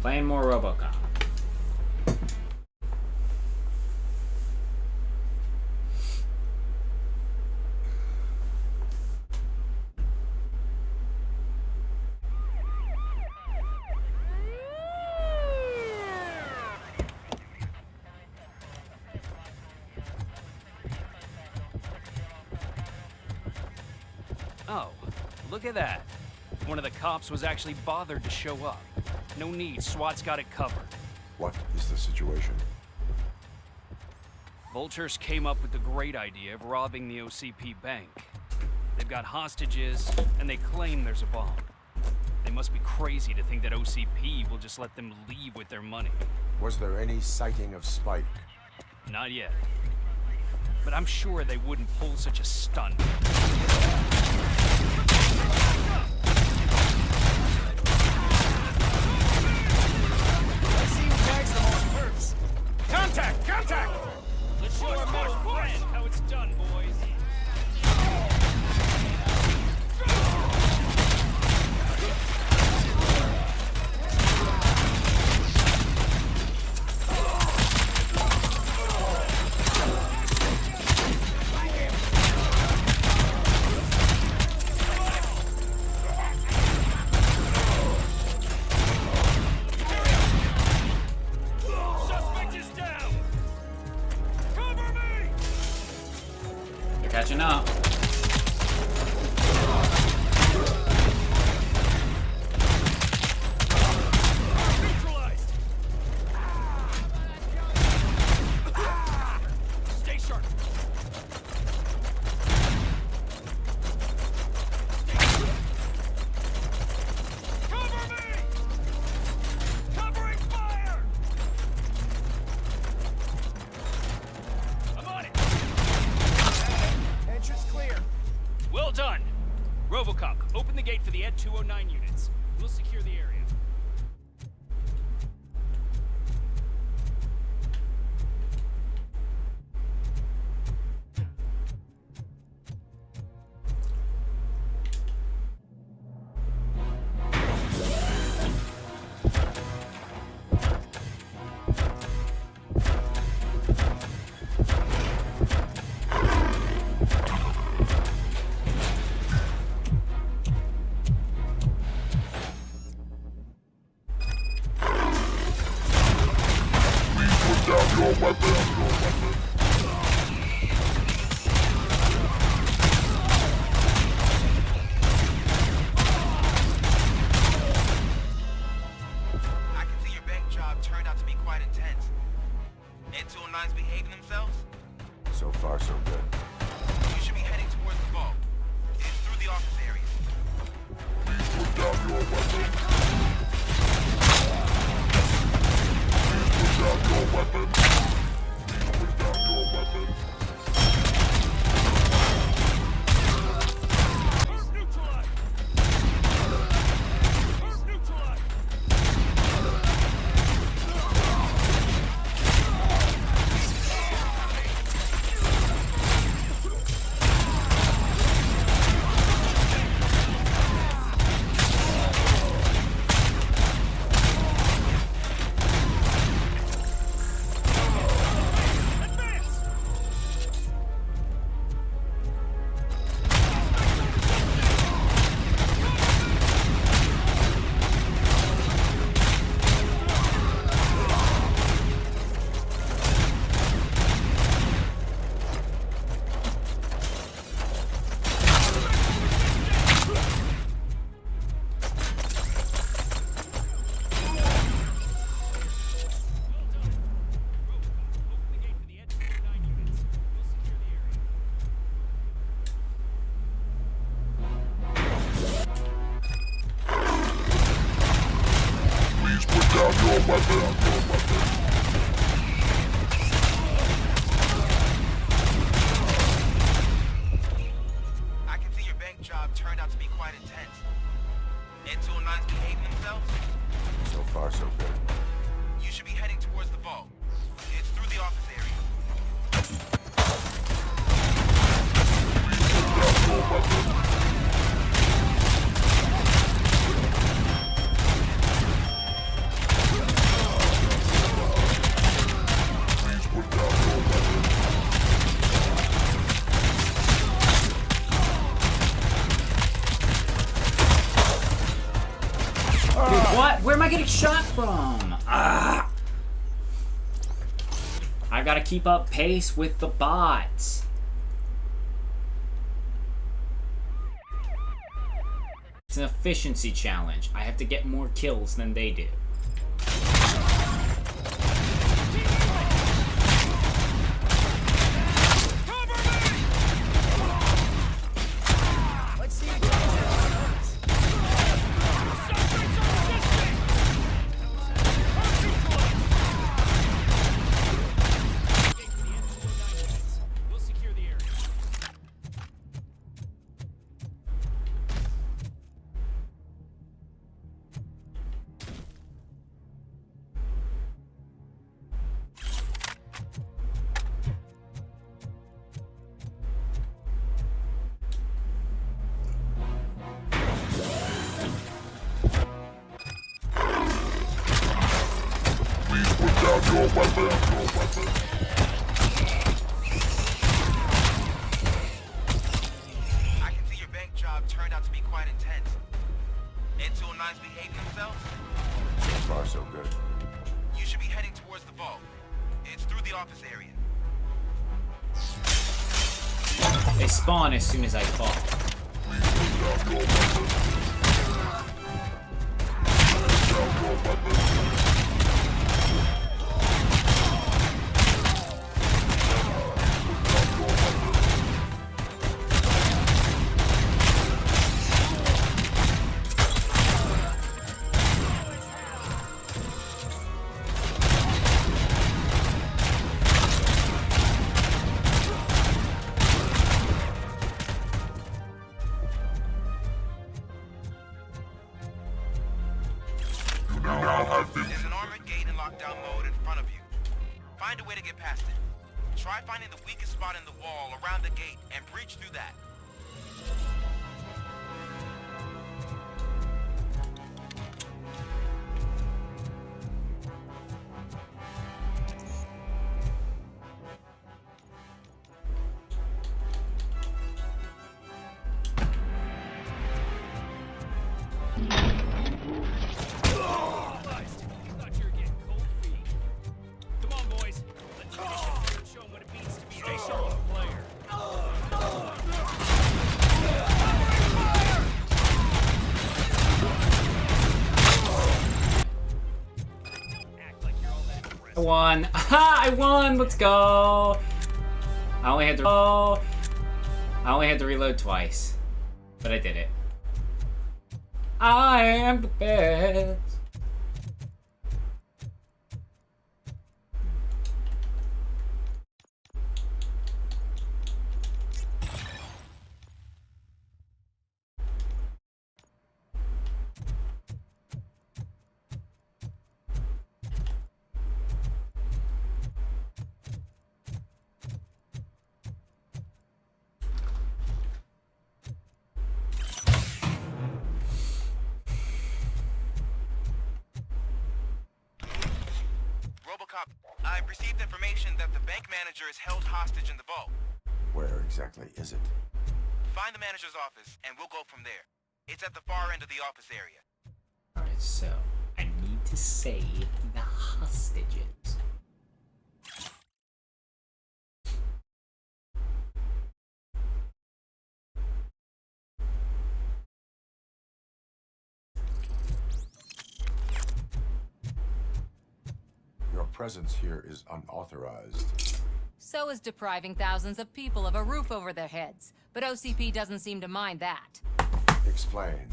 Playing more RoboCop. Oh, look at that. One of the cops was actually bothered to show up. No need, SWAT's got it covered. What is the situation? Vultures came up with the great idea of robbing the OCP bank. They've got hostages, and they claim there's a bomb. They must be crazy to think that OCP will just let them leave with their money. Was there any sighting of Spike? Not yet. But I'm sure they wouldn't pull such a stunt. Contact! Contact! Let's show our metal friend how it's done, boys. Catching up. Neutralized. Stay sharp. Cover me! Covering fire! I'm on it. Entrance clear. Well done. RoboCop, open the gate for the Ed 209 units. We'll secure the area. I can see your bank job turned out to be quite intense. Ed 209's behaving themselves? So far, so good. You should be heading towards the vault. It's through the office area. Please put down your weapon. Please put down your weapon. Please put down your weapon. Earth neutralized! Earth neutralized! Please put down your weapon. I can see your bank job turned out to be quite intense. Ed 209's behaving themselves? So far, so good. You should be heading towards the vault. It's through the office area. Please put down your weapon. Dude, what? Where am I getting shot from? Ah! I gotta keep up pace with the bots. It's an efficiency challenge. I have to get more kills than they do. I can see your bank job turned out to be quite intense. N209's behaving themselves? So far, so good. You should be heading towards the vault. It's through the office area. They spawn as soon as I fall. There's an armored gate in lockdown mode in front of you. Find a way to get past it. Try finding the weakest spot in the wall around the gate and breach through that. I won. Aha! I won! Let's go! I only had to reload twice. But I did it. I am the best. RoboCop, I've received information that the bank manager is held hostage in the vault. Where exactly is it? Find the manager's office, and we'll go from there. It's at the far end of the office area. Alright, so I need to save the hostages. Your presence here is unauthorized. So is depriving thousands of people of a roof over their heads. But OCP doesn't seem to mind that. Explain.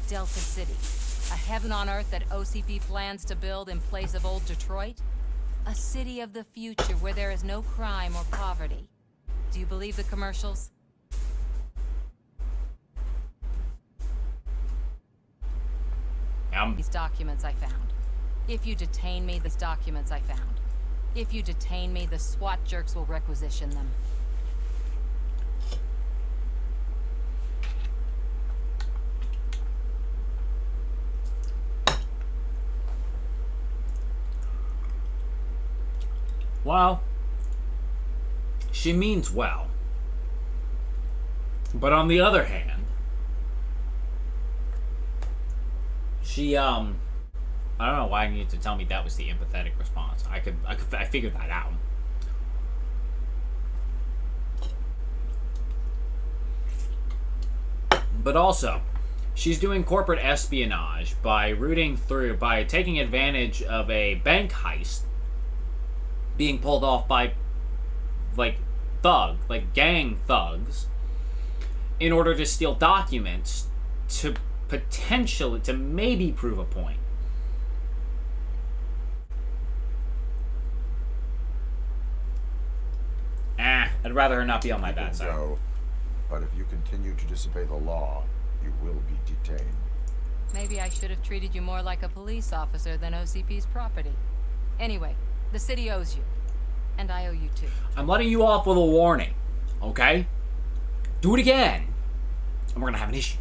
Delta City. A heaven on earth that OCP plans to build in place of old Detroit? A city of the future where there is no crime or poverty. Do you believe the commercials? These documents I found. If you detain me, these documents I found. If you detain me, the SWAT jerks will requisition them. Well, she means well. But on the other hand, She I don't know why you need to tell me that was the empathetic response. I figured that out. But also, she's doing corporate espionage by taking advantage of a bank heist being pulled off by gang thugs in order to steal documents to maybe prove a point. I'd rather her not be on my bad side. Go, but if you continue to disobey the law, you will be detained. Maybe I should have treated you more like a police officer than OCP's property. Anyway, the city owes you. And I owe you too. I'm letting you off with a warning, okay? Do it again, and we're gonna have an issue.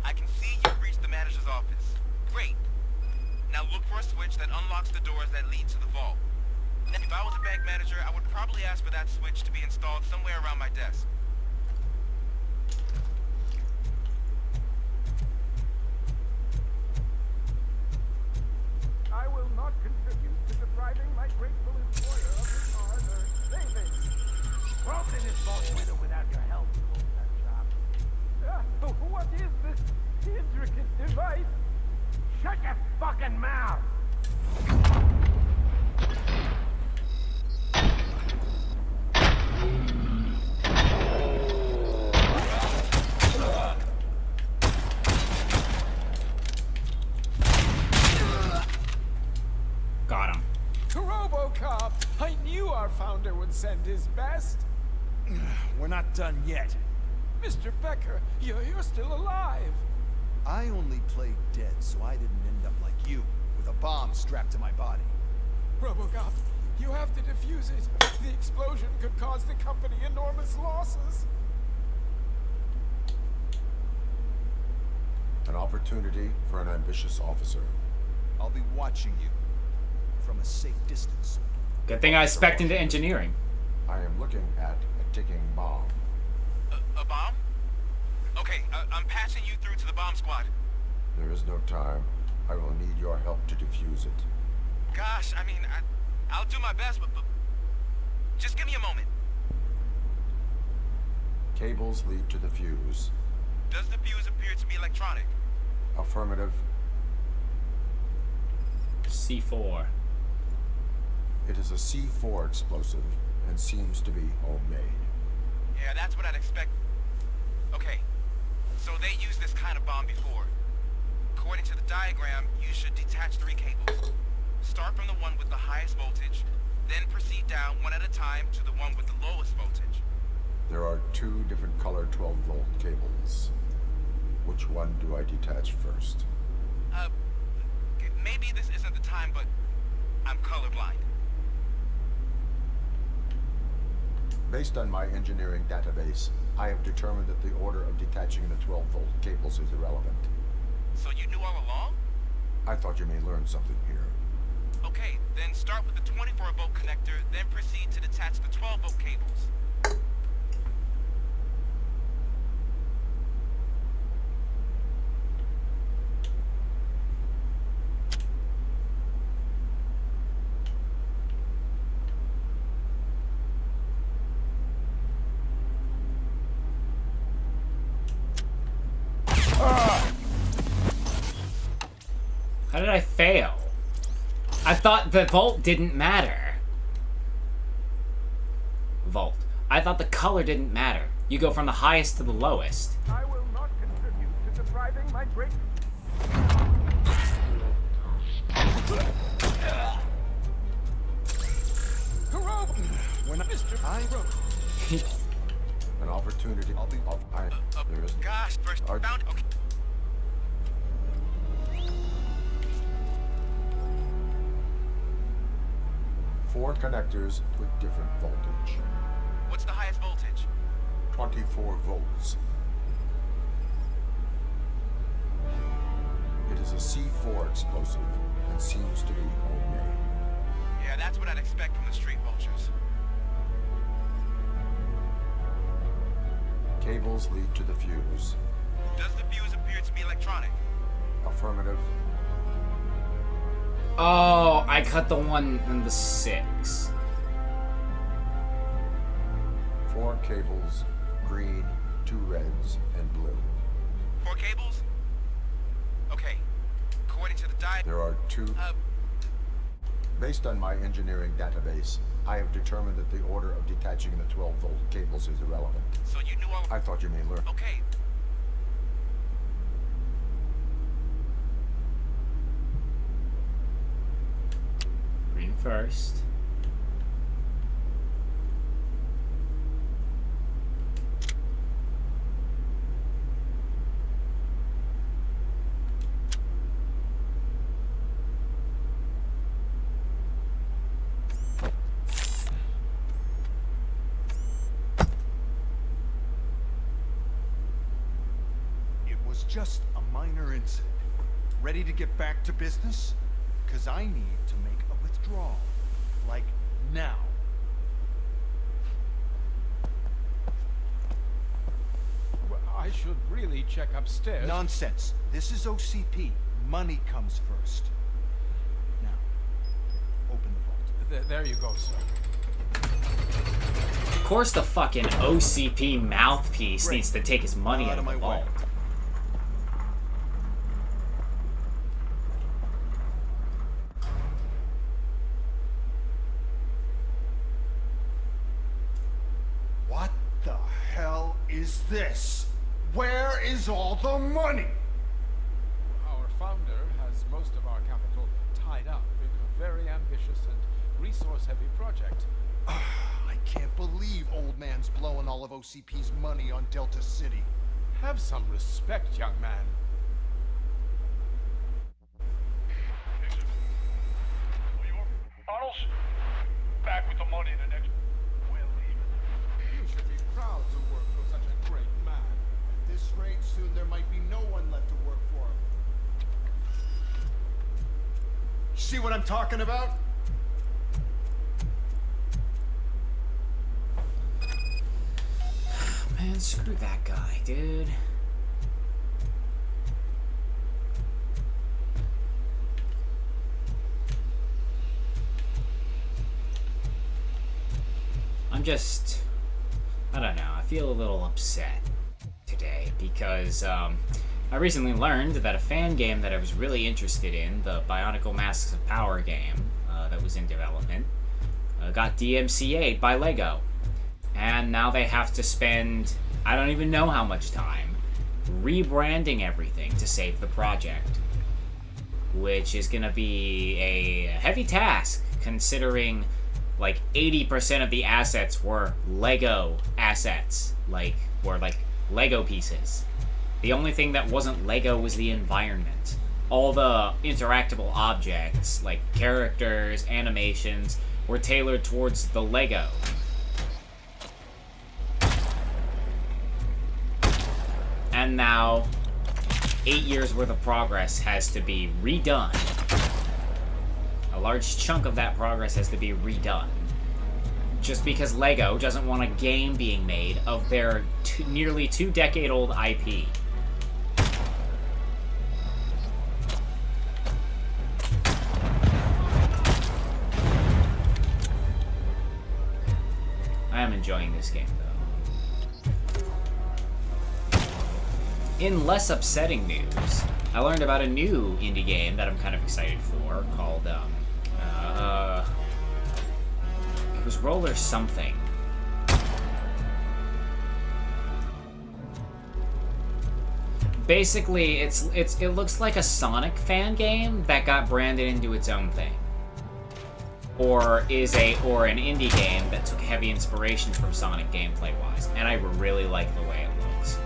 I can see you've reached the manager's office. Great. Now look for a switch that unlocks the doors that lead to the vault. Now, if I was a bank manager, I would probably ask for that switch to be installed somewhere around my desk. I will not contribute to depriving my grateful employer of his hard-earned savings. Broken is both with or without your help, that job. What is this intricate device? Shut your fucking mouth! Got him. RoboCop! I knew our founder would send his best. We're not done yet. Mr. Becker, you're still alive. I only played dead, so I didn't end up like you, with a bomb strapped to my body. RoboCop, you have to defuse it. The explosion could cause the company enormous losses. An opportunity for an ambitious officer. I'll be watching you from a safe distance. Good thing I spec'd into engineering. I am looking at a ticking bomb. A bomb? Okay, I'm passing you through to the bomb squad. There is no time. I will need your help to defuse it. Gosh, I mean, I'll do my best, but just give me a moment. Cables lead to the fuse. Does the fuse appear to be electronic? Affirmative. C4. It is a C4 explosive and seems to be homemade. Yeah, that's what I'd expect. Okay, so they used this kind of bomb before. According to the diagram, you should detach 3 cables. Start from the one with the highest voltage, then proceed down one at a time to the one with the lowest voltage. There are 2 different color 12-volt cables. Which one do I detach first? Maybe this isn't the time, but I'm colorblind. Based on my engineering database, I have determined that the order of detaching the 12-volt cables is irrelevant. So you knew all along? I thought you may learn something here. Okay, then start with the 24-volt connector, then proceed to detach the 12-volt cables. How did I fail? I thought the volt didn't matter. Volt. I thought the color didn't matter. You go from the highest to the lowest. I will not contribute to depriving my great... When I wrote. An opportunity. I'll be off. There is. Gosh, first found it. Okay. Four connectors with different voltage. What's the highest voltage? 24 volts. It is a C4 explosive and seems to be homemade. Yeah, that's what I'd expect from the street vultures. Cables lead to the fuse. Does the fuse appear to be electronic? Affirmative. Oh, I cut the one in the 6. 4 cables, green, 2 reds, and blue. 4 cables? Okay. According to the diagram, There are 2. Based on my engineering database, I have determined that the order of detaching the 12-volt cables is irrelevant. so you knew I thought you may learn. Okay. Green first. It was just a minor incident. Ready to get back to business? Because I need to make a withdrawal. Like, now. Well, I should really check upstairs. Nonsense. This is OCP. Money comes first. Now, open the vault. There you go, sir. Of course the fucking OCP mouthpiece needs to take his money out of the vault. What the hell is this? Where is all the money? Our founder has most of our capital tied up in a very ambitious and resource-heavy project. I can't believe old man's blowing all of OCP's money on Delta City. Have some respect, young man. Arnold's back with the money the next. Well, even. You should be proud to work for such a great man. At this rate, soon there might be no one left to work for him. See what I'm talking about? Man, screw that guy, dude. I don't know, I feel a little upset today because I recently learned that a fan game that I was really interested in, the Bionicle Masks of Power game that was in development, got DMCA'd by LEGO. And now they have to spend, I don't even know how much time, rebranding everything to save the project. Which is gonna be a heavy task, considering like 80% of the assets were Lego assets, were Lego pieces. The only thing that wasn't Lego was the environment. All the interactable objects, like characters, animations, were tailored towards the Lego. And now, 8 years worth of progress has to be redone. A large chunk of that progress has to be redone. Just because LEGO doesn't want a game being made of their nearly 2-decade-old IP. I am enjoying this game, though. In less upsetting news, I learned about a new indie game that I'm kind of excited for called, it was Roller something. Basically, it looks like a Sonic fan game that got branded into its own thing. Or an indie game that took heavy inspiration from Sonic gameplay-wise, and I really like the way it looks.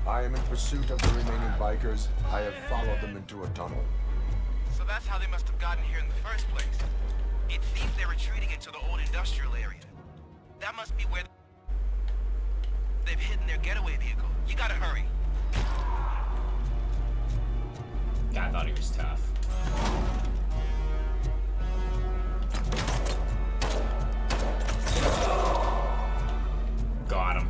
I am in pursuit of the remaining bikers. I have followed them into a tunnel. So So that's how they must have gotten here in the first place. It seems they're retreating into the old industrial area. That must be where they've hidden their getaway vehicle. You gotta hurry. God, I thought he was tough. Got him.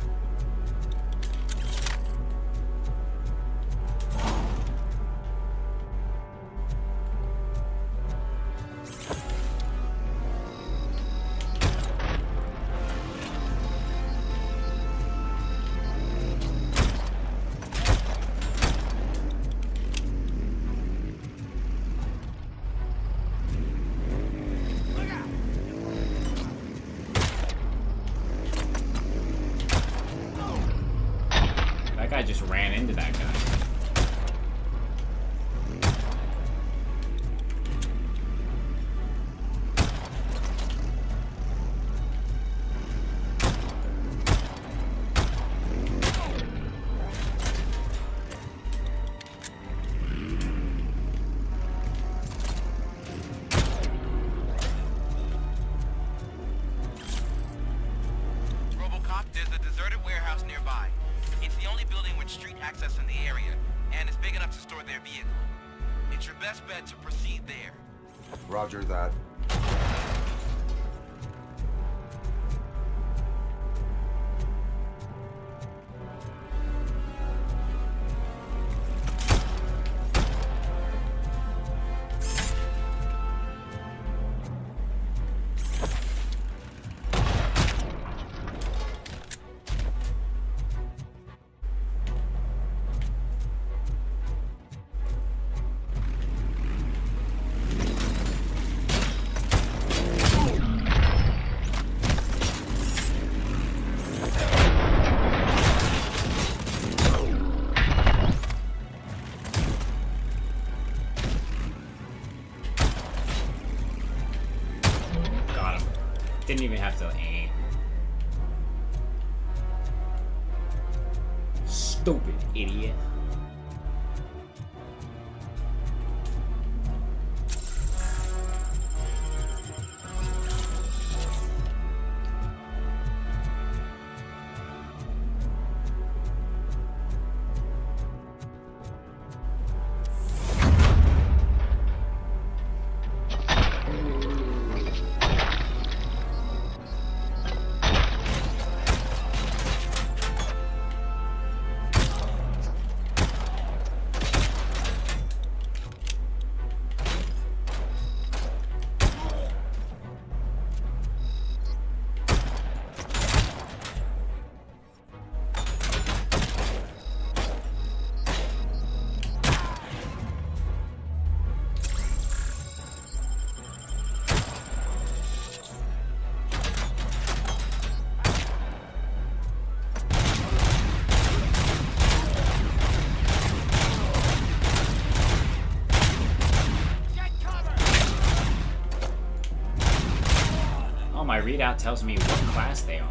That guy just ran into that guy. RoboCop, there's a deserted warehouse nearby. It's the only building with street access in the area, and it's big enough to store their vehicle. It's your best bet to proceed there. Roger that. Got him. Didn't even have to aim. Stupid idiot. Oh, my readout tells me what class they are.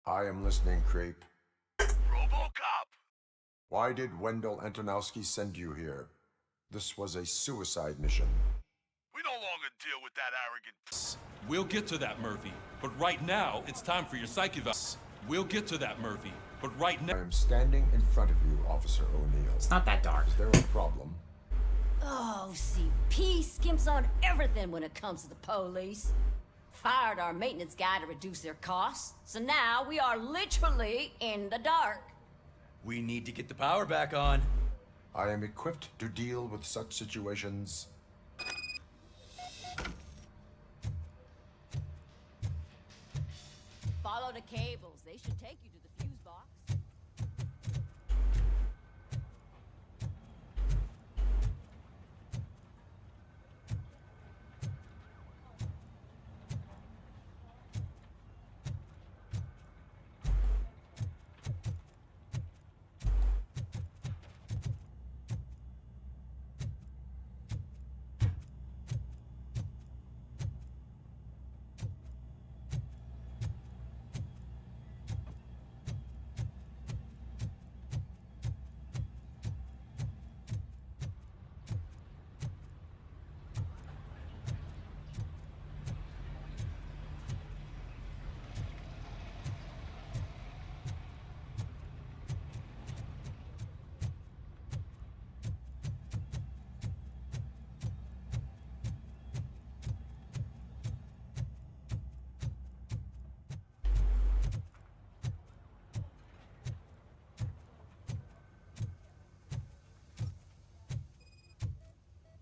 I am listening, Creep. RoboCop! Why did Wendell Antonowski send you here? This was a suicide mission. We no longer deal with that arrogant... We'll get to that, Murphy. But right now, it's time for your psych eval. We'll get to that, Murphy. But right I now, am standing in front of you, Officer O'Neill. It's not that dark. Is there a problem? Oh, CP skimps on everything when it comes to the police. Fired our maintenance guy to reduce their costs, so now we are literally in the dark. We need to get the power back on. I am equipped to deal with such situations. Follow the cables. They should take you to the fuse box.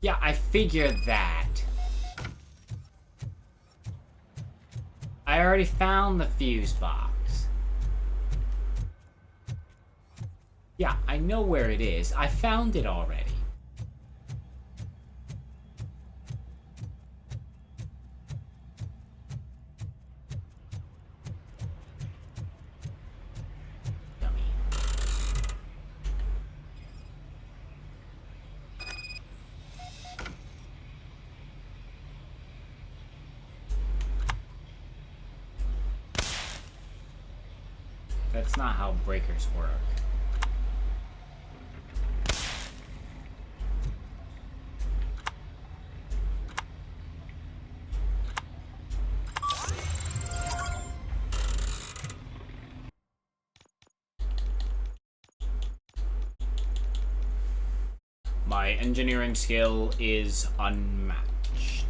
Yeah, I figured that. I already found the fuse box. Yeah, I know where it is. I found it already. Dummy. That's not how breakers work. My engineering skill is unmatched.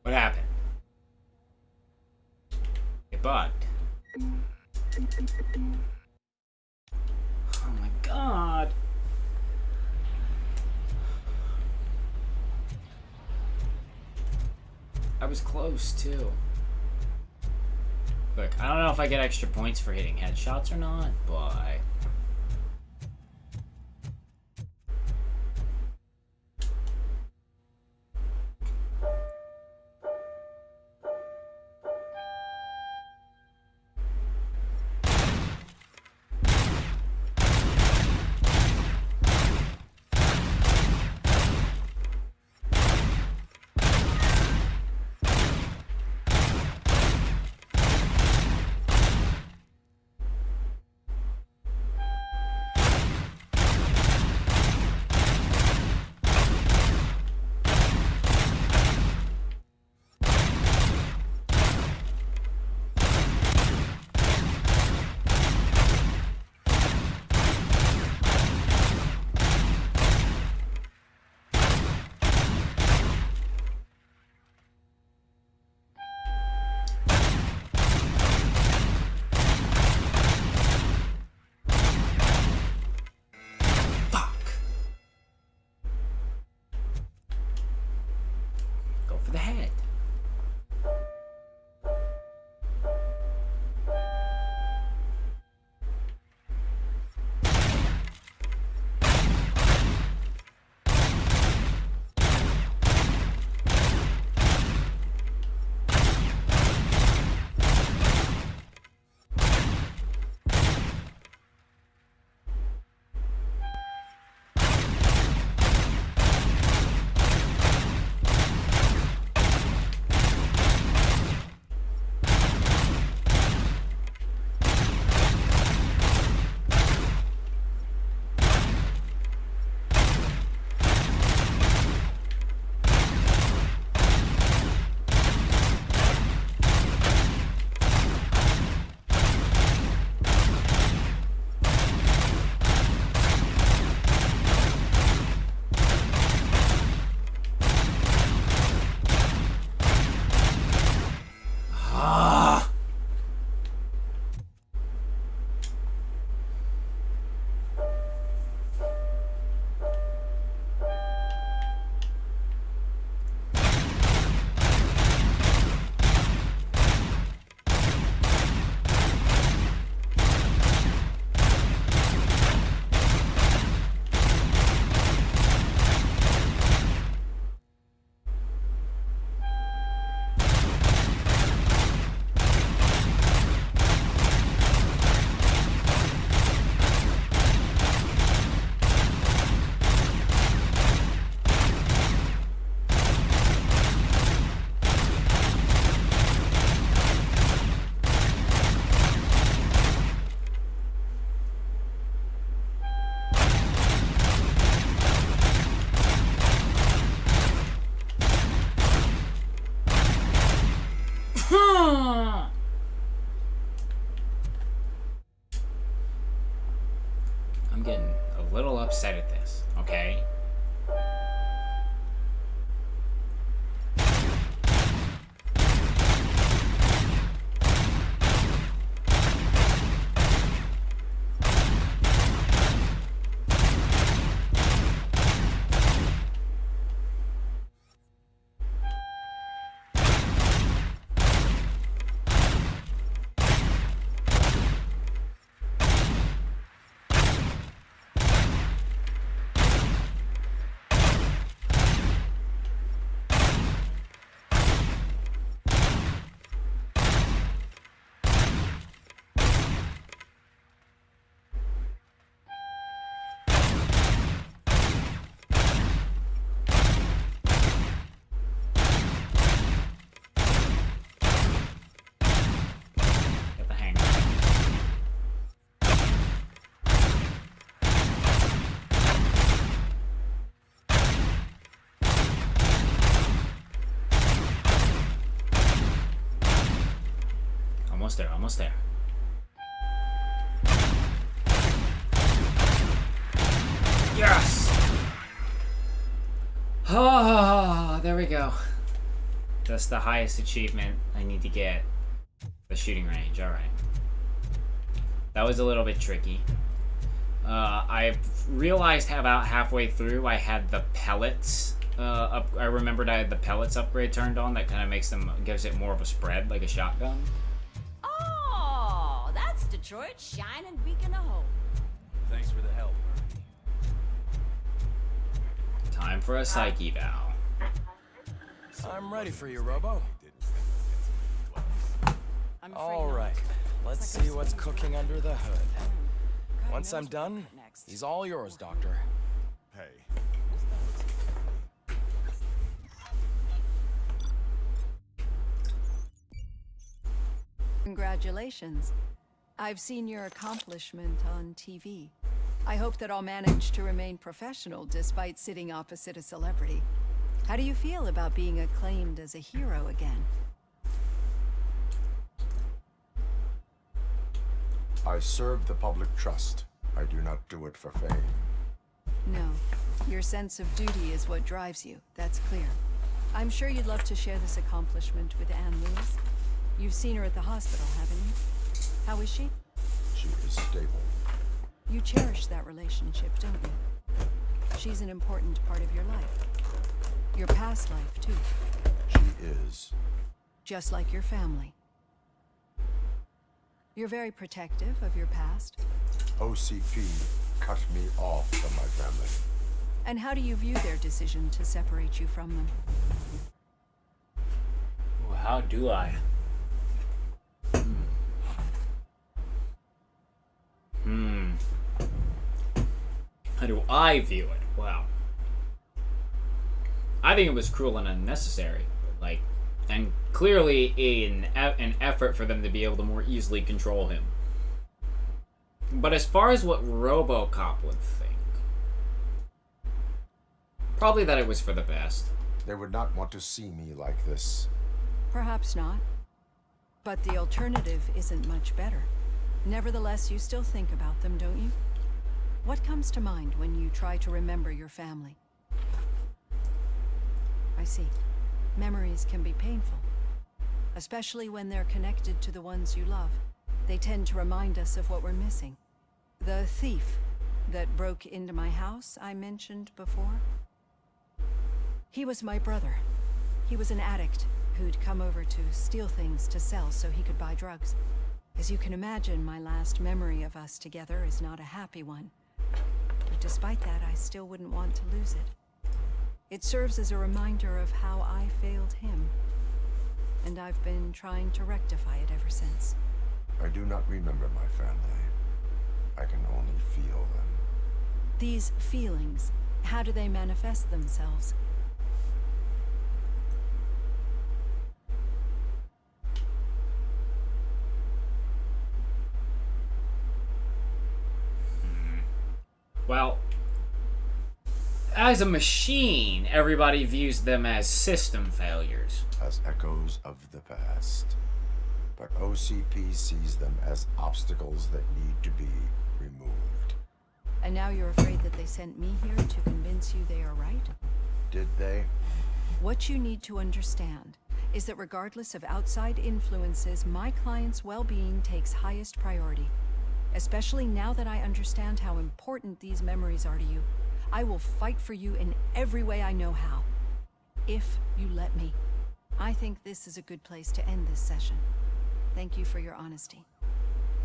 What happened? It bugged. Oh my god. I was close too. Look, I don't know if I get extra points for hitting headshots or not, but I'm getting a little upset at this, okay? Get the hang of it. Almost there, almost there. Yes! Oh, there we go. That's the highest achievement I need to get. The shooting range, alright. That was a little bit tricky. I realized about halfway through I had the pellets I remembered I had the pellets upgrade turned on. That kind of gives it more of a spread, like a shotgun. Oh, that's Detroit's shining beacon of hope. Thanks for the help. Time for a psych eval. I'm ready for you, Robo. All right, let's see what's cooking under the hood. Once I'm done, he's all yours, Doctor. Hey. Congratulations. I've seen your accomplishment on TV. I hope that I'll manage to remain professional despite sitting opposite a celebrity. How do you feel about being acclaimed as a hero again? I serve the public trust. I do not do it for fame. No. Your sense of duty is what drives you. That's clear. I'm sure you'd love to share this accomplishment with Anne Lewis. You've seen her at the hospital, haven't you? How is she? She is stable. You cherish that relationship, don't you? She's an important part of your life. Your past life, too. She is. Just like your family. You're very protective of your past. OCP cut me off from my family. And how do you view their decision to separate you from them? Well, how do I? How do I view it? Wow. I think it was cruel and unnecessary. Like, and clearly an effort for them to be able to more easily control him. But as far as what RoboCop would think, probably that it was for the best. They would not want to see me like this. Perhaps not. But the alternative isn't much better. Nevertheless, you still think about them, don't you? What comes to mind when you try to remember your family? I see. Memories can be painful. Especially when they're connected to the ones you love. They tend to remind us of what we're missing. The thief that broke into my house I mentioned before? He was my brother. He was an addict who'd come over to steal things to sell so he could buy drugs. As you can imagine, my last memory of us together is not a happy one. But despite that, I still wouldn't want to lose it. It serves as a reminder of how I failed him. And I've been trying to rectify it ever since. I do not remember my family. I can only feel them. These feelings, how do they manifest themselves? Well, as a machine, everybody views them as system failures. As echoes of the past. But OCP sees them as obstacles that need to be removed. And now you're afraid that they sent me here to convince you they are right? Did they? What you need to understand is that regardless of outside influences, my client's well-being takes highest priority. Especially now that I understand how important these memories are to you. I will fight for you in every way I know how. If you let me. I think this is a good place to end this session. Thank you for your honesty.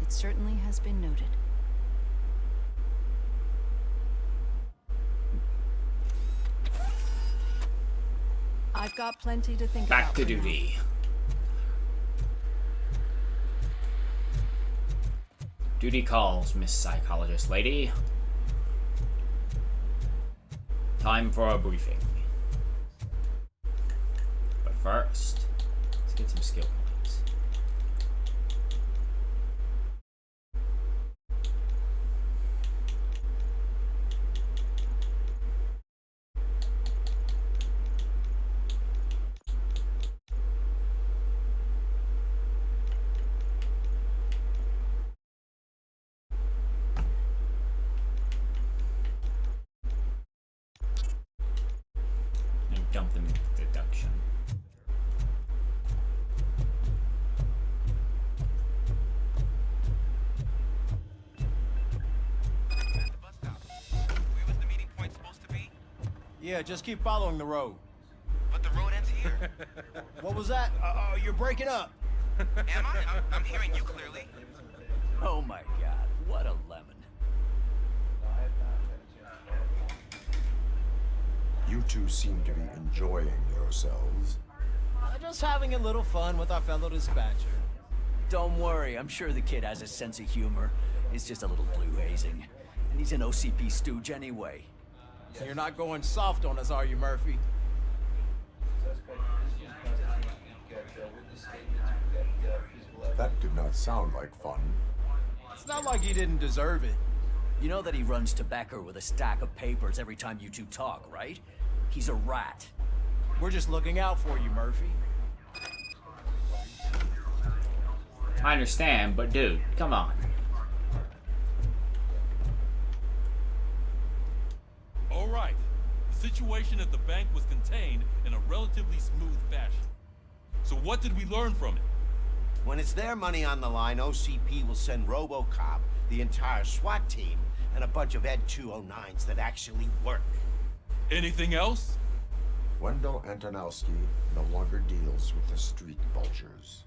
It certainly has been noted. I've got plenty to think about. Back to duty. Duty calls, Miss Psychologist Lady. Time for a briefing. But first, let's get some skill points. And dump them into deduction. At the bus stop. Where was the meeting point supposed to be? Yeah, just keep following the road. But the road ends here. What was that? You're breaking up. Am I? I'm hearing you clearly. Oh my god, what a lemon. You two seem to be enjoying yourselves. Just having a little fun with our fellow dispatcher. Don't worry, I'm sure the kid has a sense of humor. It's just a little blue hazing. And he's an OCP stooge anyway. You're not going soft on us, are you, Murphy? That did not sound like fun. It's not like he didn't deserve it. You know that he runs to Becker with a stack of papers every time you two talk, right? He's a rat. We're just looking out for you, Murphy. I understand, but dude, come on. All right. The situation at the bank was contained in a relatively smooth fashion. So what did we learn from it? When it's their money on the line, OCP will send RoboCop, the entire SWAT team, and a bunch of Ed 209s that actually work. Anything else? Wendell Antonowski no longer deals with the street vultures.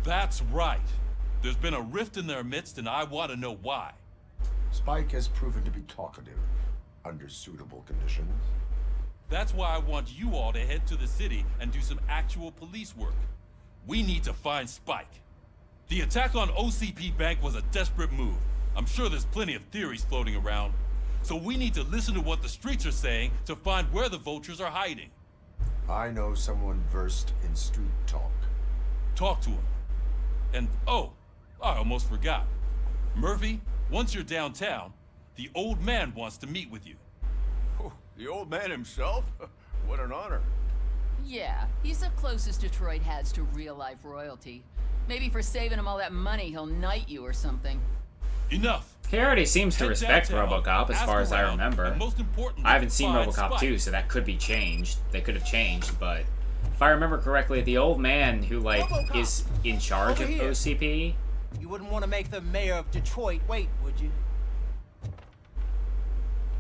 That's right. There's been a rift in their midst, and I want to know why. Spike has proven to be talkative under suitable conditions. That's why I want you all to head to the city and do some actual police work. We need to find Spike. The attack on OCP Bank was a desperate move. I'm sure there's plenty of theories floating around. So we need to listen to what the streets are saying to find where the vultures are hiding. I know someone versed in street talk. Talk to him. And, oh, I almost forgot. Murphy, once you're downtown, the old man wants to meet with you. Oh, the old man himself? What an honor. Yeah, he's the closest Detroit has to real-life royalty. Maybe for saving him all that money, he'll knight you or something. Enough. He already seems to Head respect downtown, RoboCop as ask far as I around, remember. and most importantly, I haven't seen find RoboCop Spike. 2, so that could be changed. They could have changed, but if I remember correctly, the old man who, like, RoboCop, is in charge of over here. OCP... You wouldn't want to make the mayor of Detroit wait, would you?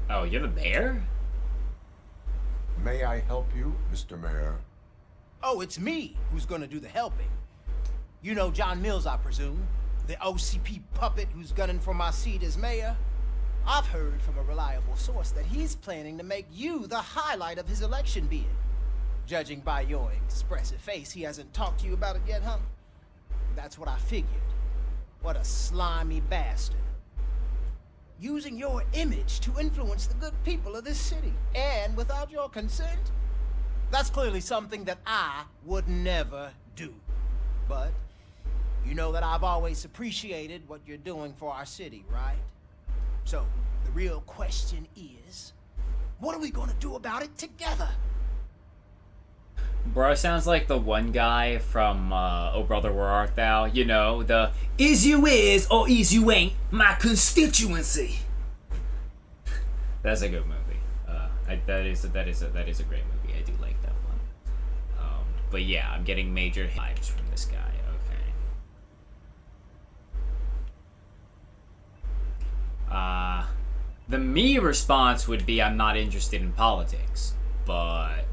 Oh, you're the mayor? May I help you, Mr. Mayor? Oh, it's me who's gonna do the helping. You know John Mills, I presume. The OCP puppet who's gunning for my seat as mayor. I've heard from a reliable source that he's planning to make you the highlight of his election bid. Judging by your expressive face, he hasn't talked to you about it yet, huh? That's what I figured. What a slimy bastard. Using your image to influence the good people of this city, and without your consent? That's clearly something that I would never do. But you know that I've always appreciated what you're doing for our city, right? So, the real question is, what are we gonna do about it together? Bro sounds like the one guy from Oh Brother Where Art Thou? You know, the is you is or is you ain't my constituency. That's a good movie. That is a great movie. I do like that one. But yeah, I'm getting major vibes from this guy. Okay. The me response would be I'm not interested in politics, but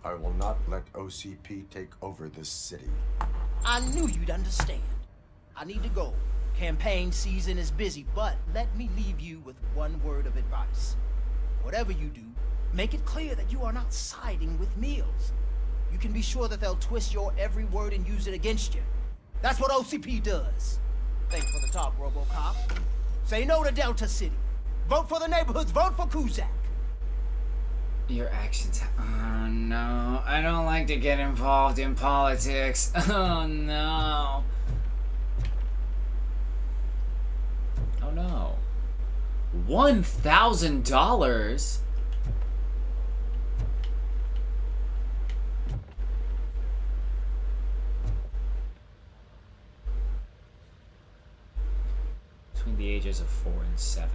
I will not let OCP take over this city. I knew you'd understand. I need to go. Campaign season is busy, but let me leave you with one word of advice. Whatever you do, make it clear that you are not siding with Mills. You can be sure that they'll twist your every word and use it against you. That's what OCP does. Thanks for the talk, RoboCop. Say no to Delta City. Vote for the neighborhoods. Vote for Kuzak. Your actions. Oh no. I don't like to get involved in politics. Oh no. Oh no. $1,000? Between the ages of 4 and 7.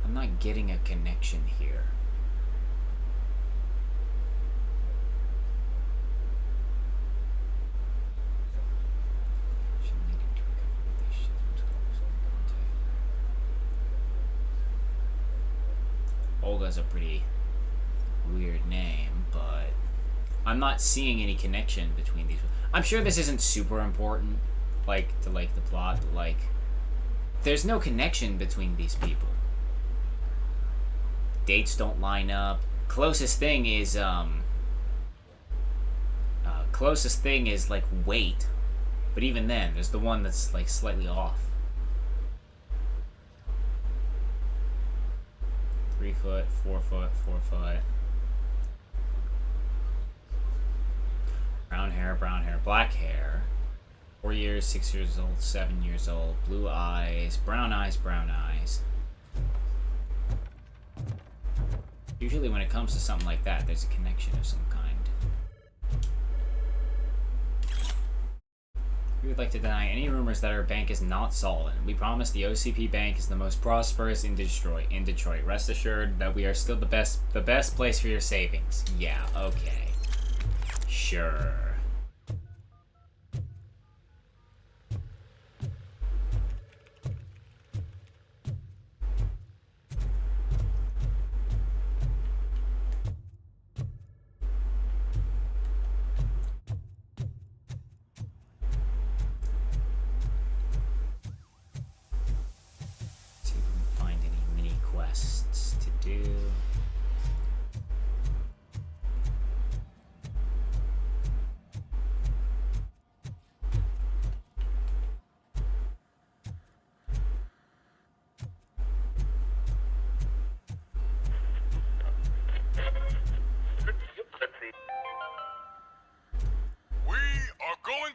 I'm not getting a connection here. Olga's a pretty weird name, but I'm not seeing any connection between these. I'm sure this isn't super important, like, to, like, the plot, but, like, there's no connection between these people. Dates don't line up. Closest thing is, like, weight. But even then, there's the one that's, like, slightly off. 3 foot, 4 foot, 4 foot. Brown hair, black hair. 4 years, 6 years old, 7 years old. Blue eyes, brown eyes, brown eyes. Usually when it comes to something like that, there's a connection of some kind. We would like to deny any rumors that our bank is not solid. We promise the OCP Bank is the most prosperous in Detroit. Rest assured that we are still the best place for your savings. Yeah, okay. Sure.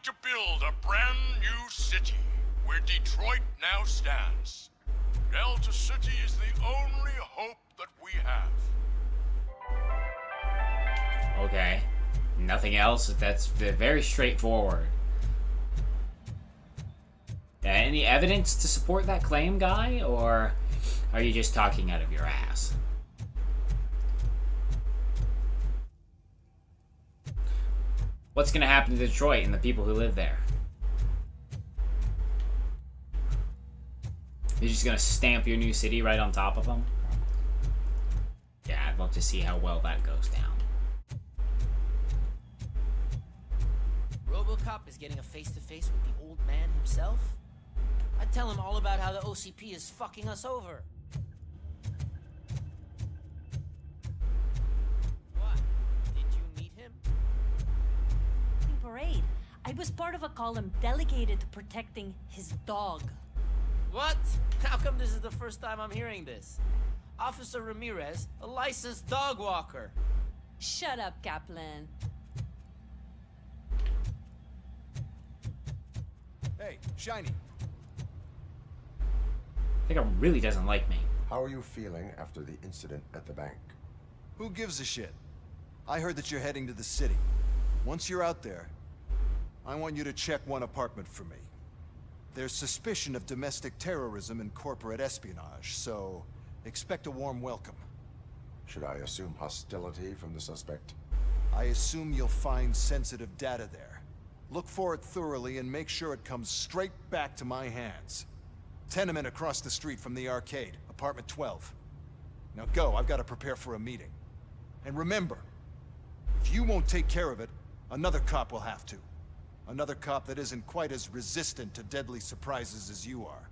To build a brand new city where Detroit now stands. Delta City is the only hope that we have. Okay. Nothing else? That's very straightforward. Any evidence to support that claim, guy? Or are you just talking out of your ass? What's gonna happen to Detroit and the people who live there? You're just gonna stamp your new city right on top of them? Yeah, I'd love to see how well that goes down. RoboCop is getting a face-to-face with the old man himself? I'd tell him all about how the OCP is fucking us over. Parade. I was part of a column delegated to protecting his dog. What? How come this is the first time I'm hearing this? Officer Ramirez, a licensed dog walker. Shut up, Kaplan. Hey, Shiny. That guy really doesn't like me. How are you feeling after the incident at the bank? Who gives a shit? I heard that you're heading to the city. Once you're out there, I want you to check one apartment for me. There's suspicion of domestic terrorism and corporate espionage, so expect a warm welcome. Should I assume hostility from the suspect? I assume you'll find sensitive data there. Look for it thoroughly and make sure it comes straight back to my hands. Tenement across the street from the arcade, apartment 12. Now go, I've got to prepare for a meeting. And remember, if you won't take care of it, another cop will have to. Another cop that isn't quite as resistant to deadly surprises as you are.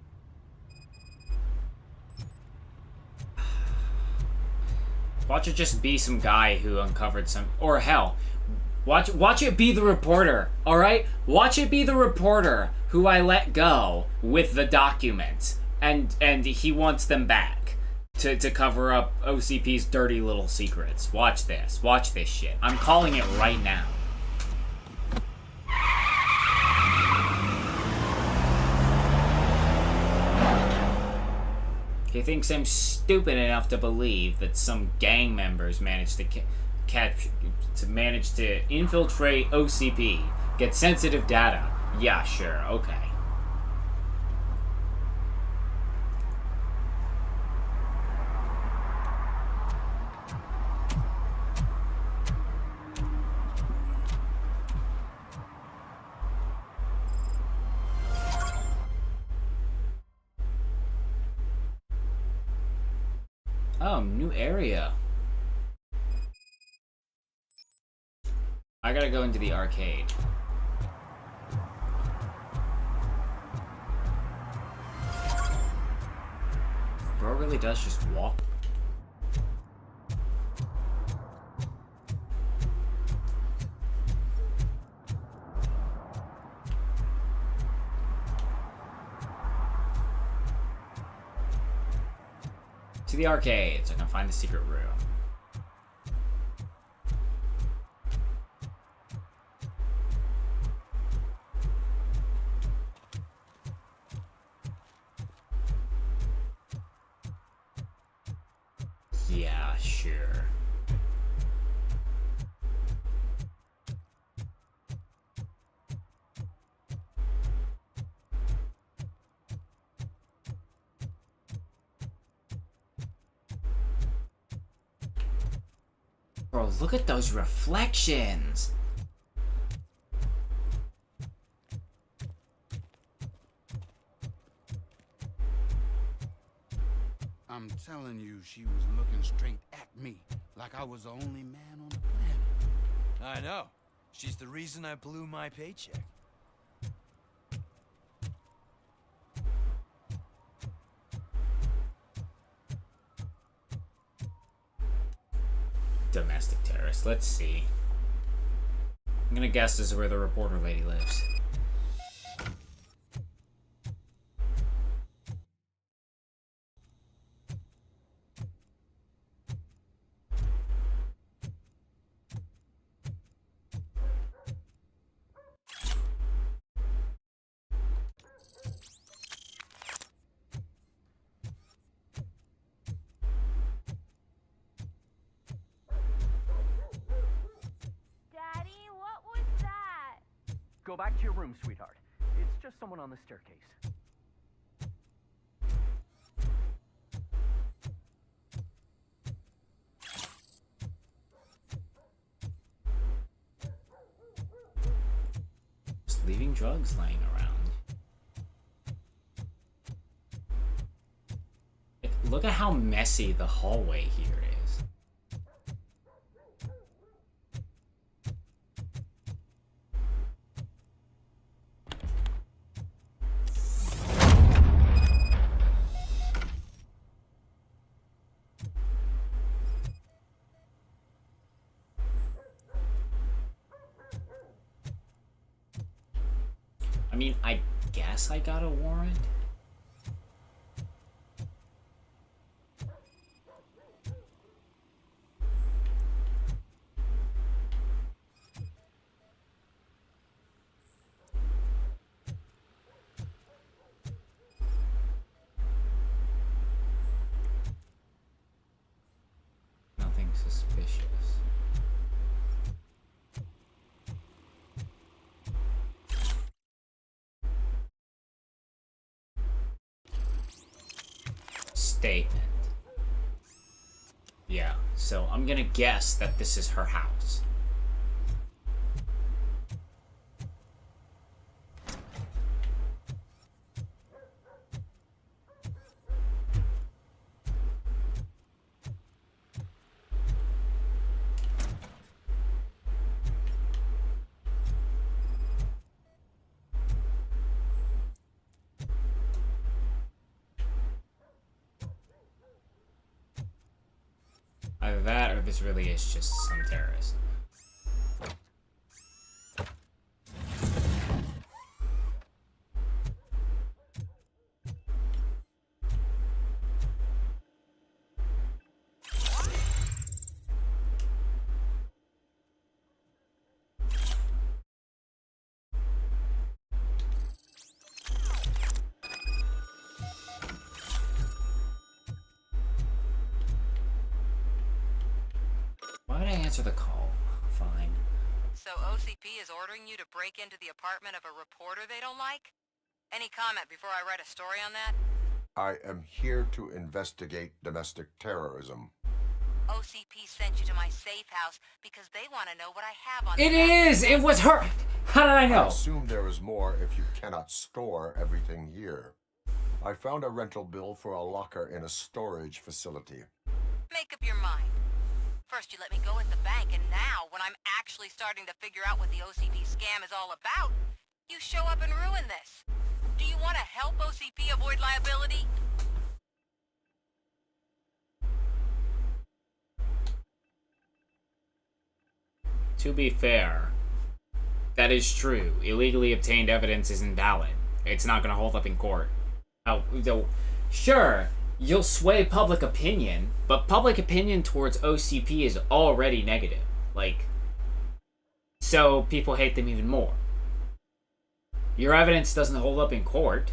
Watch it just be some guy who uncovered some, or hell, watch it be the reporter, alright? Watch it be the reporter who I let go with the documents, and he wants them back to cover up OCP's dirty little secrets. Watch this shit. I'm calling it right now. He thinks I'm stupid enough to believe that some gang members managed to manage to infiltrate OCP, get sensitive data. Yeah, sure, okay. Oh, new area. I gotta go into the arcade. Bro really does just walk. To the arcade so I can find the secret room. Yeah, sure. Bro, look at those reflections! I'm telling you, she was looking straight at me, like I was the only man on the planet. I know. She's the reason I blew my paycheck. Domestic terrorist, let's see. I'm gonna guess this is where the reporter lady lives. Go back to your room, sweetheart. It's just someone on the staircase. Just leaving drugs laying around. Look at how messy the hallway here is. I mean, I guess I got a warrant. statement. Yeah, so I'm gonna guess that this is her house. Either that, or this really is just some terrorist. Why would I answer the call? Fine. So OCP is ordering you to break into the apartment of a reporter they don't like? Any comment before I write a story on that? I am here to investigate domestic terrorism. OCP sent you to my safe house because they want to know what I have on It is! It was her! How did I know? I assume there is more if you cannot store everything here. I found a rental bill for a locker in a storage facility. Make up your mind. First you let me go at the bank, and now, when I'm actually starting to figure out what the OCP scam is all about, you show up and ruin this. Do you want to help OCP avoid liability? To be fair, that is true. Illegally obtained evidence is invalid. It's not going to hold up in court. Oh, so, sure, you'll sway public opinion, but public opinion towards OCP is already negative. Like, so people hate them even more. Your evidence doesn't hold up in court.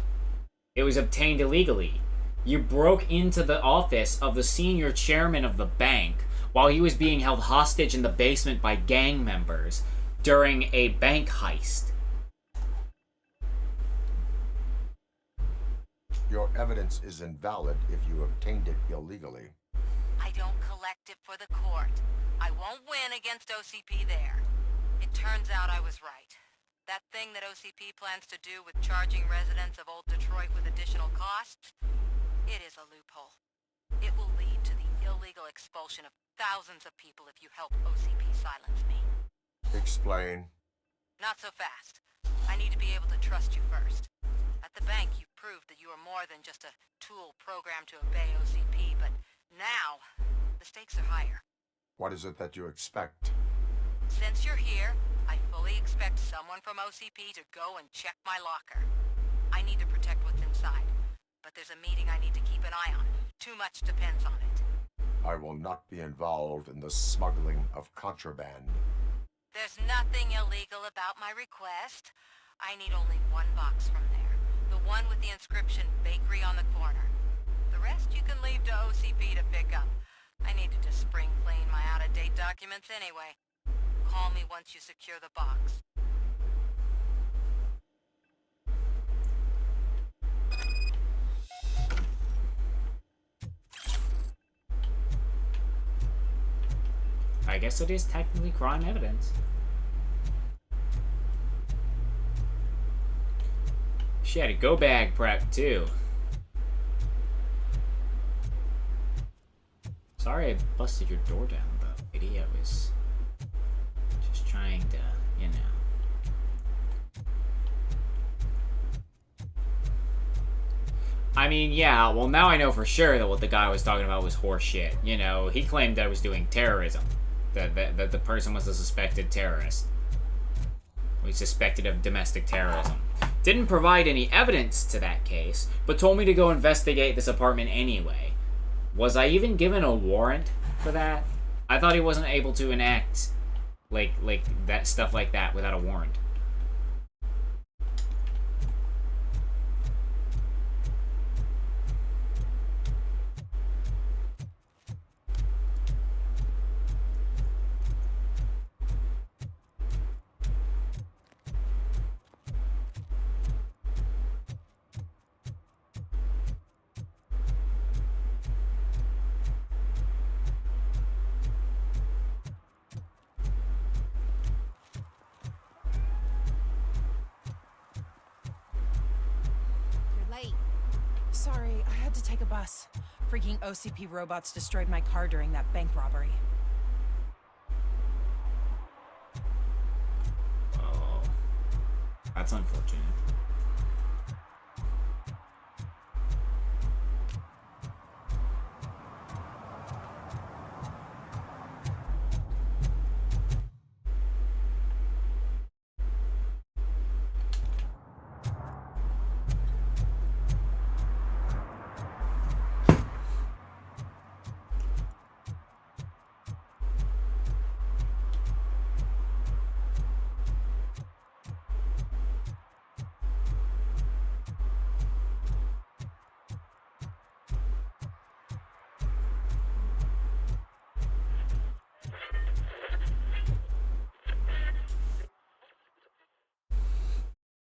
It was obtained illegally. You broke into the office of the senior chairman of the bank while he was being held hostage in the basement by gang members during a bank heist. Your evidence is invalid if you obtained it illegally. I don't collect it for the court. I won't win against OCP there. It turns out I was right. That thing that OCP plans to do with charging residents of Old Detroit with additional costs, it is a loophole. It will lead to the illegal expulsion of thousands of people if you help OCP silence me. Explain. Not so fast. I need to be able to trust you first. At the bank, you proved that you are more than just a tool programmed to obey OCP, but now, the stakes are higher. What is it that you expect? Since you're here, I fully expect someone from OCP to go and check my locker. I need to protect what's inside, but there's a meeting I need to keep an eye on. Too much depends on it. I will not be involved in the smuggling of contraband. There's nothing illegal about my request. I need only one box from there. The one with the inscription Bakery on the corner. The rest you can leave to OCP to pick up. I needed to spring clean my out-of-date documents anyway. Call me once you secure the box. I guess it is technically crime evidence. She had a go bag prep too. Sorry I busted your door down, though, lady. I was just trying to, you know. I mean, yeah, well, now I know for sure that what the guy was talking about was horseshit. You know, he claimed that I was doing terrorism. That the person was a suspected terrorist. We suspected of domestic terrorism. Didn't provide any evidence to that case, but told me to go investigate this apartment anyway. Was I even given a warrant for that? I thought he wasn't able to enact like that stuff like that without a warrant. Sorry, I had to take a bus. Freaking OCP robots destroyed my car during that bank robbery. Oh, that's unfortunate.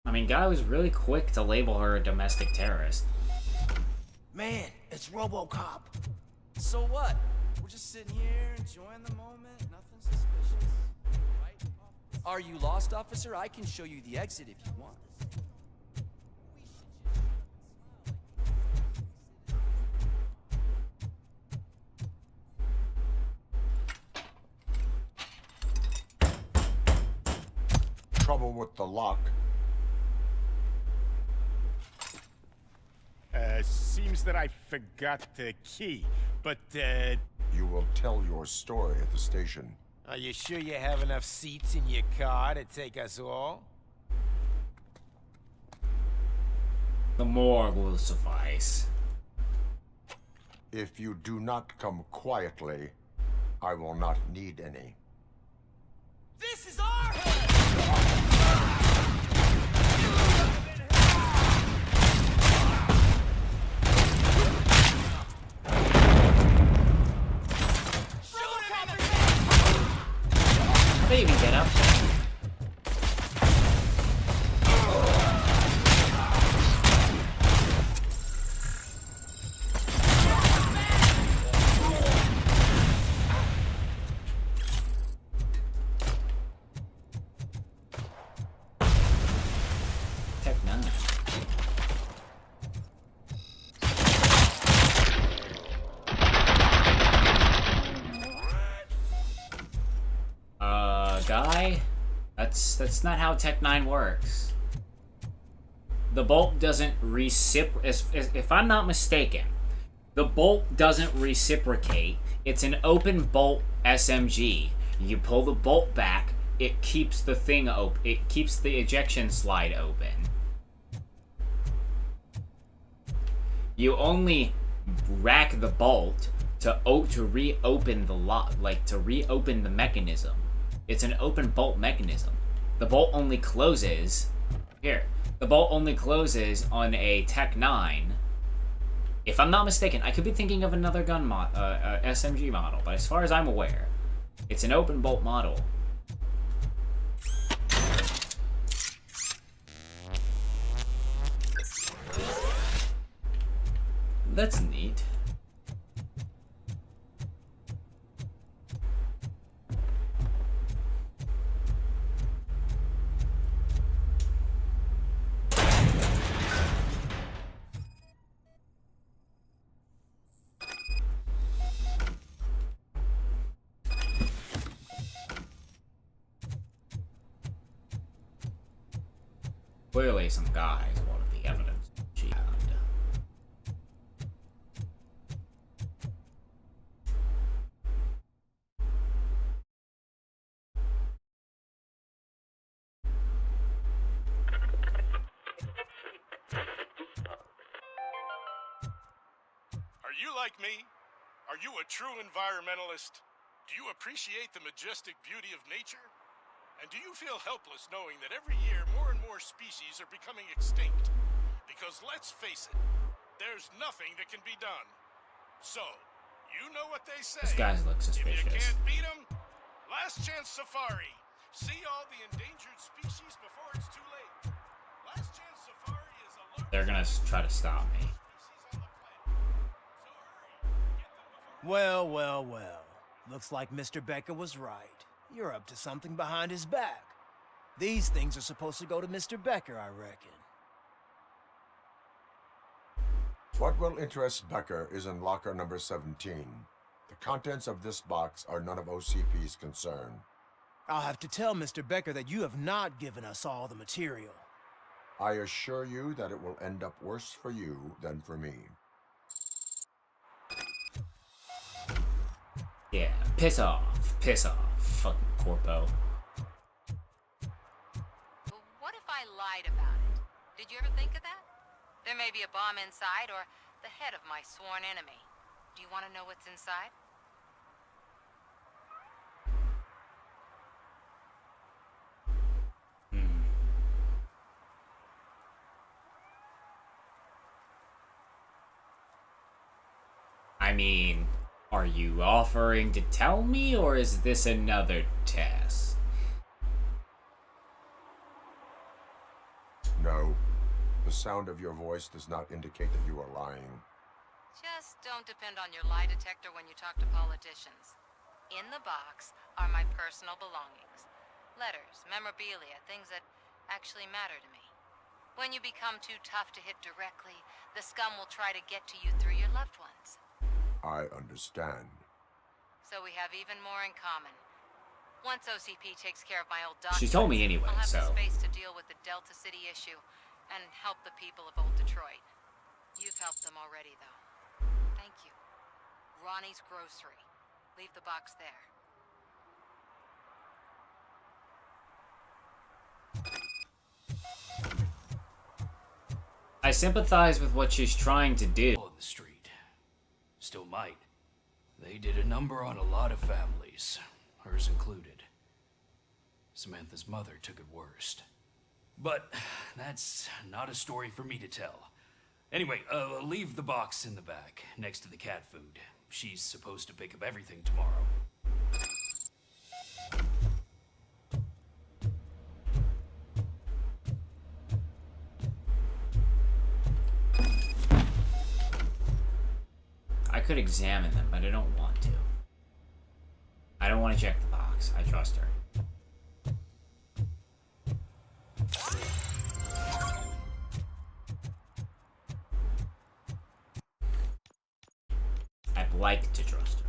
I mean, Guy was really quick to label her a domestic terrorist. Man, it's RoboCop. So what? We're just sitting here enjoying the moment, nothing suspicious. Right? Are you lost, officer? I can show you the exit if you want. Trouble with the lock. Seems that I forgot the key, but, You will tell your story at the station. Are you sure you have enough seats in your car to take us all? The morgue will suffice. If you do not come quietly, I will not need any. This is our hood! How do you even get up there? Tech 9. Guy? That's not how Tech 9 works. The bolt doesn't if I'm not mistaken, the bolt doesn't reciprocate. It's an open bolt SMG. You pull the bolt back, it keeps the thing open. It keeps the ejection slide open. You only rack the bolt to reopen the lock, like to reopen the mechanism. It's an open bolt mechanism. The bolt only closes here. The bolt only closes on a Tech 9. If I'm not mistaken, I could be thinking of another gun SMG model, but as far as I'm aware, it's an open bolt model. That's neat. Clearly some guys wanted the evidence. Gee. Are you like me? Are you a true environmentalist? Do you appreciate the majestic beauty of nature? And do you feel helpless knowing that every year more and more species are becoming extinct? Because let's face it, there's nothing that can be done. So, you know what they say. This guy looks suspicious. If you can't beat them, last chance safari. See all the endangered species before it's too late. Last chance safari is a... They're gonna try to stop me. Well, well, well. Looks like Mr. Becker was right. You're up to something behind his back. These things are supposed to go to Mr. Becker, I reckon. What will interest Becker is in locker number 17. The contents of this box are none of OCP's concern. I'll have to tell Mr. Becker that you have not given us all the material. I assure you that it will end up worse for you than for me. Yeah, piss off, fucking corpo. What if I lied about it? Did you ever think of that? There may be a bomb inside, or the head of my sworn enemy. Do you want to know what's inside? I mean, are you offering to tell me, or is this another test? No. The sound of your voice does not indicate that you are lying. Just don't depend on your lie detector when you talk to politicians. In the box are my personal belongings. Letters, memorabilia, things that actually matter to me. When you become too tough to hit directly, the scum will try to get to you through your loved ones. I understand. So we have even more in common. Once OCP takes care of my old documents, She told me anyway, I'll have so. the space to deal with the Delta City issue and help the people of Old Detroit. You've helped them already, though. Thank you. Ronnie's Grocery. Leave the box there. I sympathize with what she's trying to do. On the street. Still might. They did a number on a lot of families, hers included. Samantha's mother took it worst. But that's not a story for me to tell. Anyway, leave the box in the back, next to the cat food. She's supposed to pick up everything tomorrow. I could examine them, but I don't want to. I don't want to check the box. I trust her. I'd like to trust her.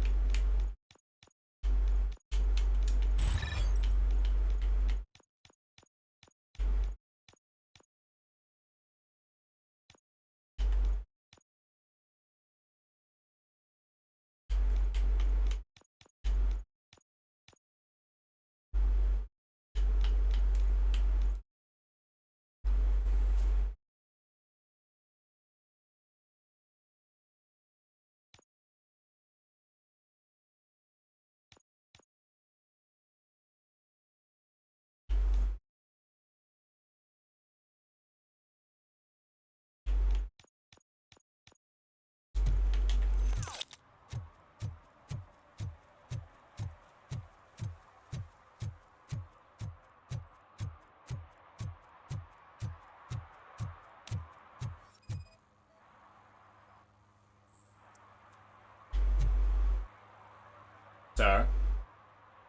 Sir?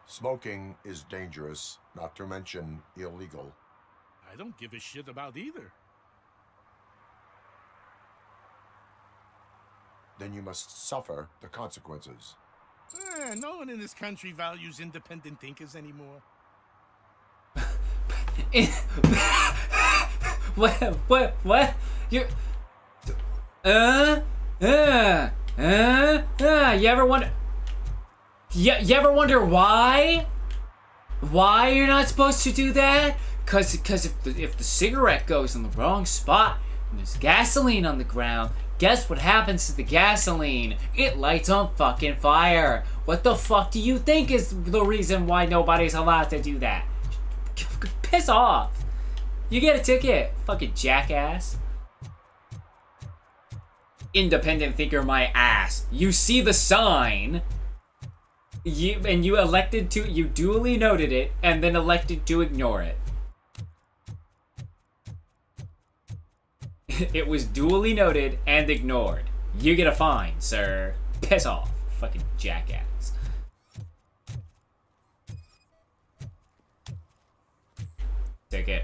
Smoking is dangerous, not to mention illegal. I don't give a shit about either. Then you must suffer the consequences. No one in this country values independent thinkers anymore. What? You're... You ever wonder... You ever wonder why? Why you're not supposed to do that? Cause if the cigarette goes in the wrong spot and there's gasoline on the ground, guess what happens to the gasoline? It lights on fucking fire. What the fuck do you think is the reason why nobody's allowed to do that? Piss off. You get a ticket, fucking jackass. Independent thinker my ass. You see the sign. You duly noted it and then elected to ignore it. It was duly noted and ignored. You get a fine, sir. Piss off, fucking jackass. Ticket.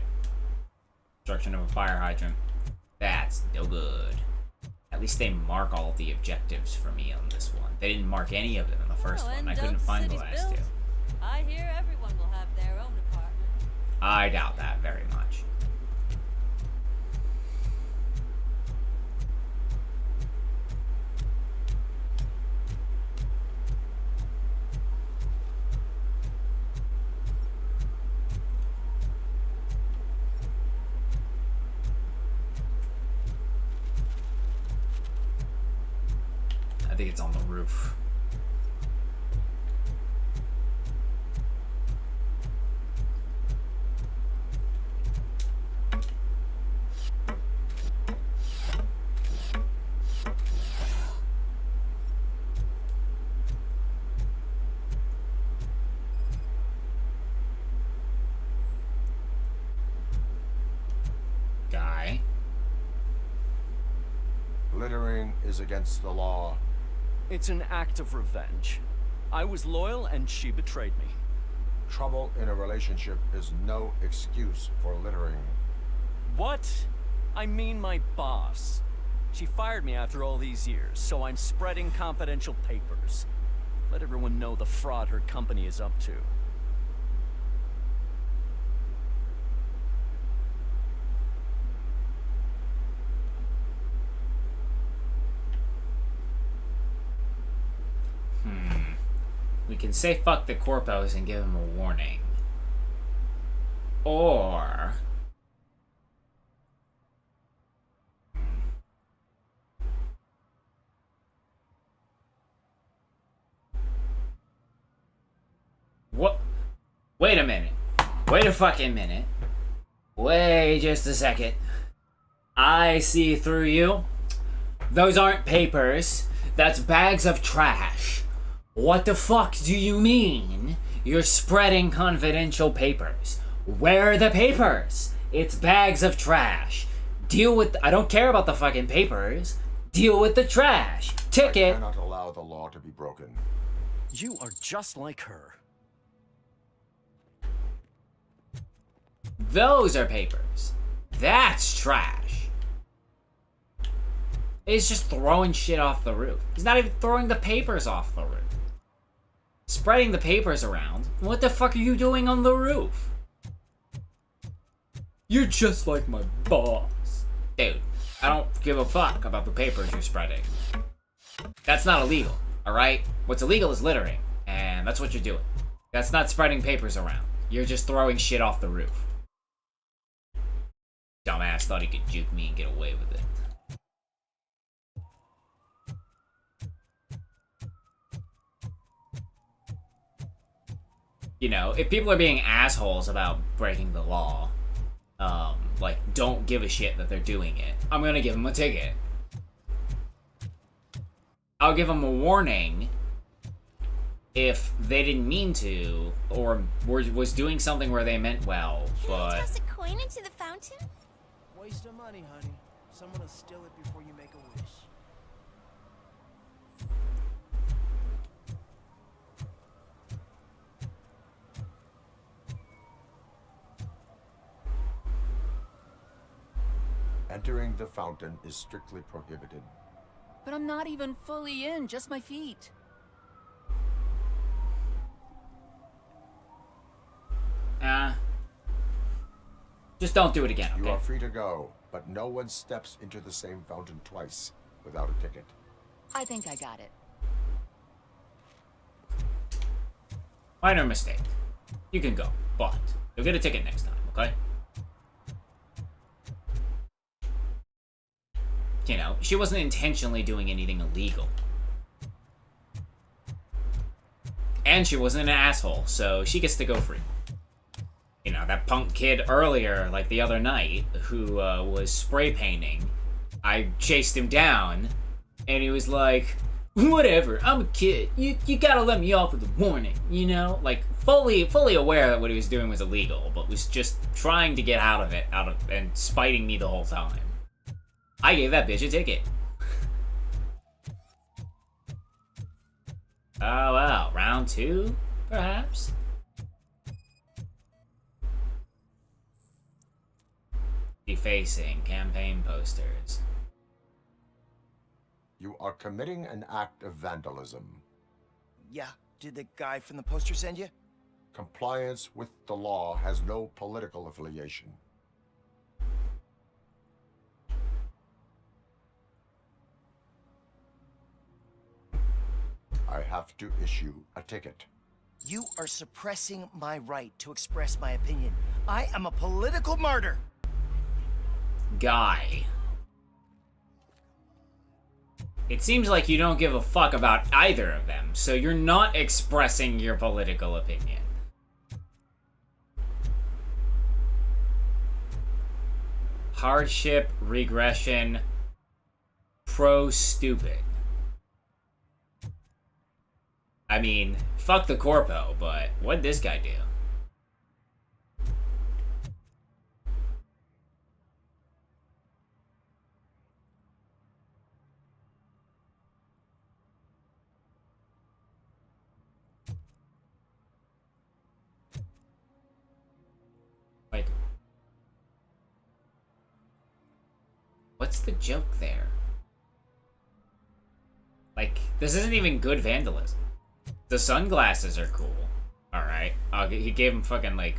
Construction of a fire hydrant. That's no good. At least they mark all the objectives for me on this one. They didn't mark any of them in the first one. I couldn't find the last two. I hear everyone will have their own apartment. I doubt that very much. I think it's on the roof. Guy. Littering is against the law. It's an act of revenge. I was loyal and she betrayed me. Trouble in a relationship is no excuse for littering. What? I mean my boss. She fired me after all these years, so I'm spreading confidential papers. Let everyone know the fraud her company is up to. We can say fuck the corpos and give him a warning. Or... What? Wait a minute. Wait a fucking minute. Wait just a second. I see through you. Those aren't papers. That's bags of trash. What the fuck do you mean? You're spreading confidential papers. Where are the papers? It's bags of trash. Deal with... I don't care about the fucking papers. Deal with the trash. Ticket. I cannot allow the law to be broken. You are just like her. Those are papers. That's trash. He's just throwing shit off the roof. He's not even throwing the papers off the roof. Spreading the papers around. What the fuck are you doing on the roof? You're just like my boss. Dude, I don't give a fuck about the papers you're spreading. That's not illegal, alright? What's illegal is littering, and that's what you're doing. That's not spreading papers around. You're just throwing shit off the roof. Dumbass thought he could juke me and get away with it. You know, if people are being assholes about breaking the law, like, don't give a shit that they're doing it, I'm gonna give them a ticket. I'll give them a warning if they didn't mean to, or was doing something where they meant well, but... Toss a coin into the fountain? Waste of money, honey. Someone will steal it before you make a wish. Entering the fountain is strictly prohibited. But I'm not even fully in, just my feet. Just don't do it again, okay? You are free to go, but no one steps into the same fountain twice without a ticket. I think I got it. Minor mistake. You can go, but you'll get a ticket next time, okay? You know, she wasn't intentionally doing anything illegal. And she wasn't an asshole, so she gets to go free. You know, that punk kid earlier, like the other night, who was spray painting, I chased him down, and he was like, whatever, I'm a kid. You gotta let me off with a warning, you know? Like, fully aware that what he was doing was illegal, but was just trying to get out of it, and spiting me the whole time. I gave that bitch a ticket. Oh, wow. Round 2, perhaps? Defacing campaign posters. You are committing an act of vandalism. Yeah, did the guy from the poster send you? Compliance with the law has no political affiliation. I have to issue a ticket. You are suppressing my right to express my opinion. I am a political martyr. Guy. It seems like you don't give a fuck about either of them, so you're not expressing your political opinion. Hardship, regression, pro-stupid. I mean, fuck the corpo, but what'd this guy do? Like, what's the joke there? Like, this isn't even good vandalism. The sunglasses are cool. Alright. He gave him fucking, like,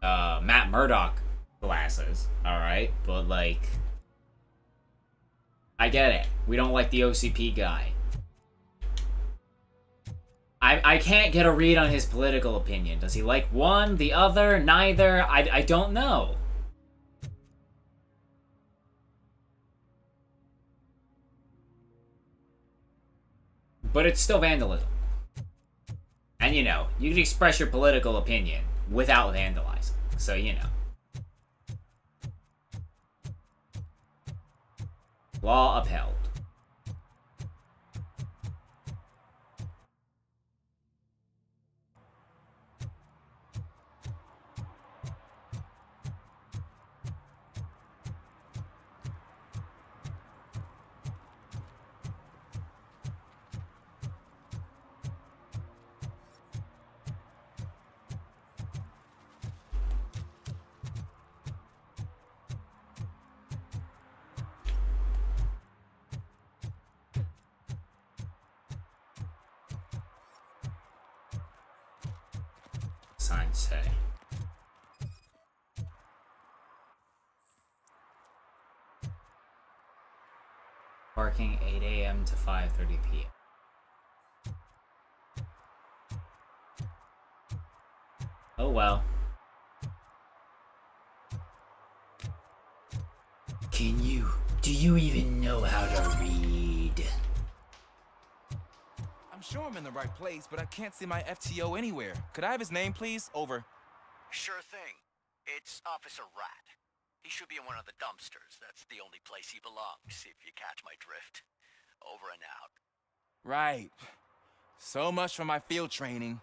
Matt Murdock glasses. Alright. But, like, I get it. We don't like the OCP guy. I can't get a read on his political opinion. Does he like one, the other, neither? I don't know. But it's still vandalism. And, you know, you can express your political opinion without vandalizing. So, you know. Law upheld. Signs say. Parking 8 a.m. to 5:30 p.m. Oh well. Do you even know how to read? I'm sure I'm in the right place, but I can't see my FTO anywhere. Could I have his name, please? Over. Sure thing. It's Officer Rat. He should be in one of the dumpsters. That's the only place he belongs, if you catch my drift. Over and out. Right. So much for my field training.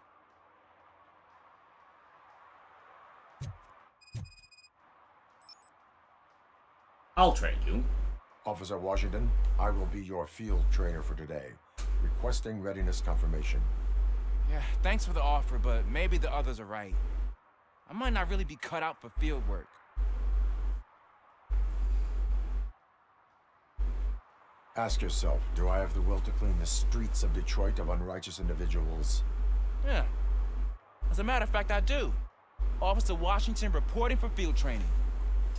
I'll train you. Officer Washington, I will be your field trainer for today. Requesting readiness confirmation. Yeah, thanks for the offer, but maybe the others are right. I might not really be cut out for field work. Ask yourself, do I have the will to clean the streets of Detroit of unrighteous individuals? Yeah. As a matter of fact, I do. Officer Washington reporting for field training.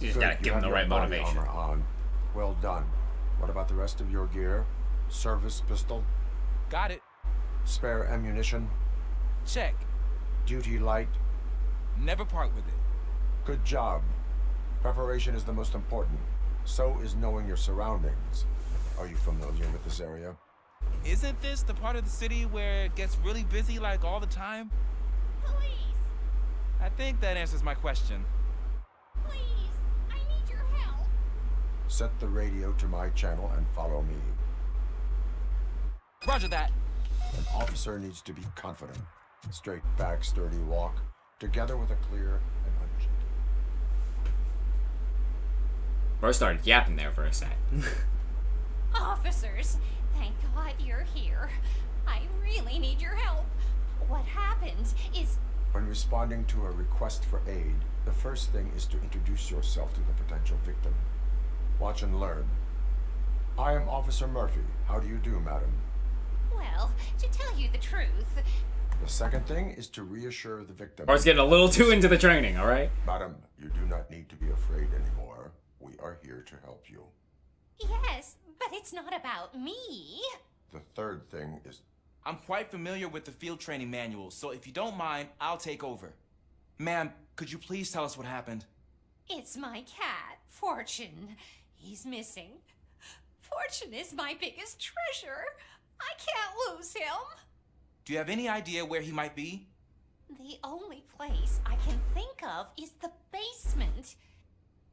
You just gotta give him the right motivation. Armor on. Well done. What about the rest of your gear? Service pistol? Got it. Spare ammunition? Check. Duty light? Never part with it. Good job. Preparation is the most important. So is knowing your surroundings. Are you familiar with this area? Isn't this the part of the city where it gets really busy like all the time? Please! I think that answers my question. Please! I need your help! Set the radio to my channel and follow me. Roger that. An officer needs to be confident. Straight back, sturdy walk, together with a clear and unshakable. Bro started yapping there for a sec. Officers, thank God you're here. I really need your help. What happened is... When responding to a request for aid, the first thing is to introduce yourself to the potential victim. Watch and learn. I am Officer Murphy. How do you do, madam? Well, to tell you the truth, The second thing is to reassure the victim. I was getting a little too into the training, alright? Madam, you do not need to be afraid anymore. We are here to help you. yes, but it's not about me. The third thing is... I'm quite familiar with the field training manual, so if you don't mind, I'll take over. Ma'am, could you please tell us what happened? It's my cat, Fortune. He's missing. Fortune is my biggest treasure. I can't lose him. Do you have any idea where he might be? The only place I can think of is the basement.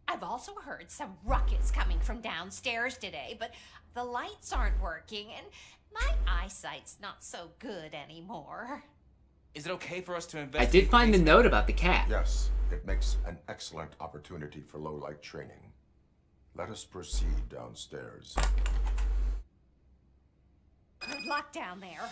I've also heard some ruckus coming from downstairs today, but the lights aren't working and my eyesight's not so good anymore. Is it okay for us to I investigate? did find the note about the cat. Yes, it makes an excellent opportunity for low-light training. Let us proceed downstairs. Good luck down there.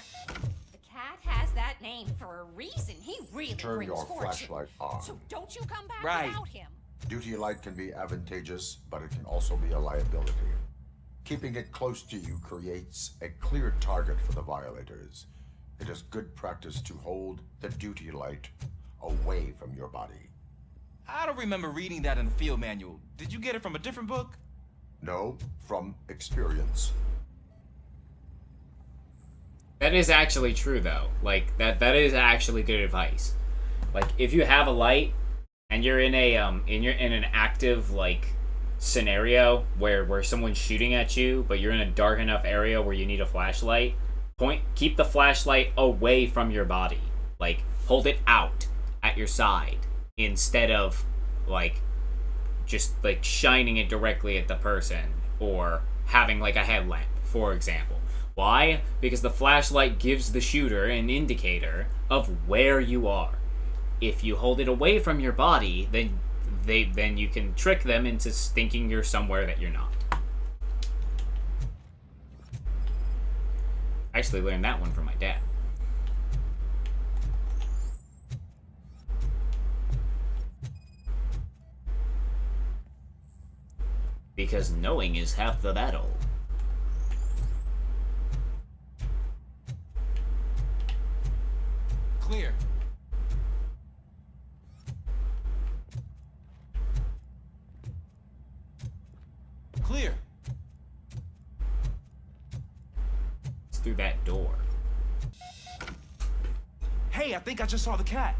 The cat has that name for a reason. He really Turn brings your fortune. flashlight on. So don't you come back Right. without him. Duty light can be advantageous, but it can also be a liability. Keeping it close to you creates a clear target for the violators. It is good practice to hold the duty light away from your body. I don't remember reading that in the field manual. Did you get it from a different book? No, from experience. That is actually true, though. Like, that is actually good advice. Like, if you have a light and you're in a in an active like scenario where someone's shooting at you, but you're in a dark enough area where you need a flashlight, keep the flashlight away from your body. Like, hold it out at your side instead of like just like shining it directly at the person or having like a headlamp, for example. Why? Because the flashlight gives the shooter an indicator of where you are. If you hold it away from your body, then you can trick them into thinking you're somewhere that you're not. I actually learned that one from my dad. Because knowing is half the battle. Clear. Clear. It's through that door. Hey, I think I just saw the cat.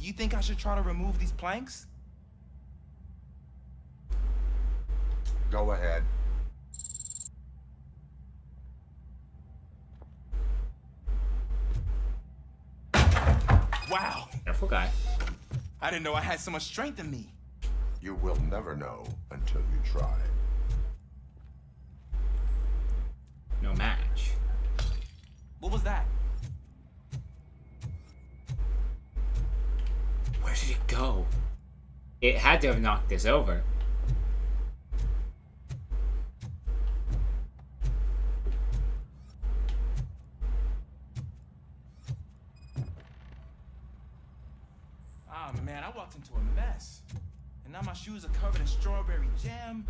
You think I should try to remove these planks? Go ahead. Wow. Careful, guy. I didn't know I had so much strength in me. You will never know until you try. No match. What was that? Where did it go? It had to have knocked this over. Oh man, I walked into a mess. And now my shoes are covered in strawberry jam.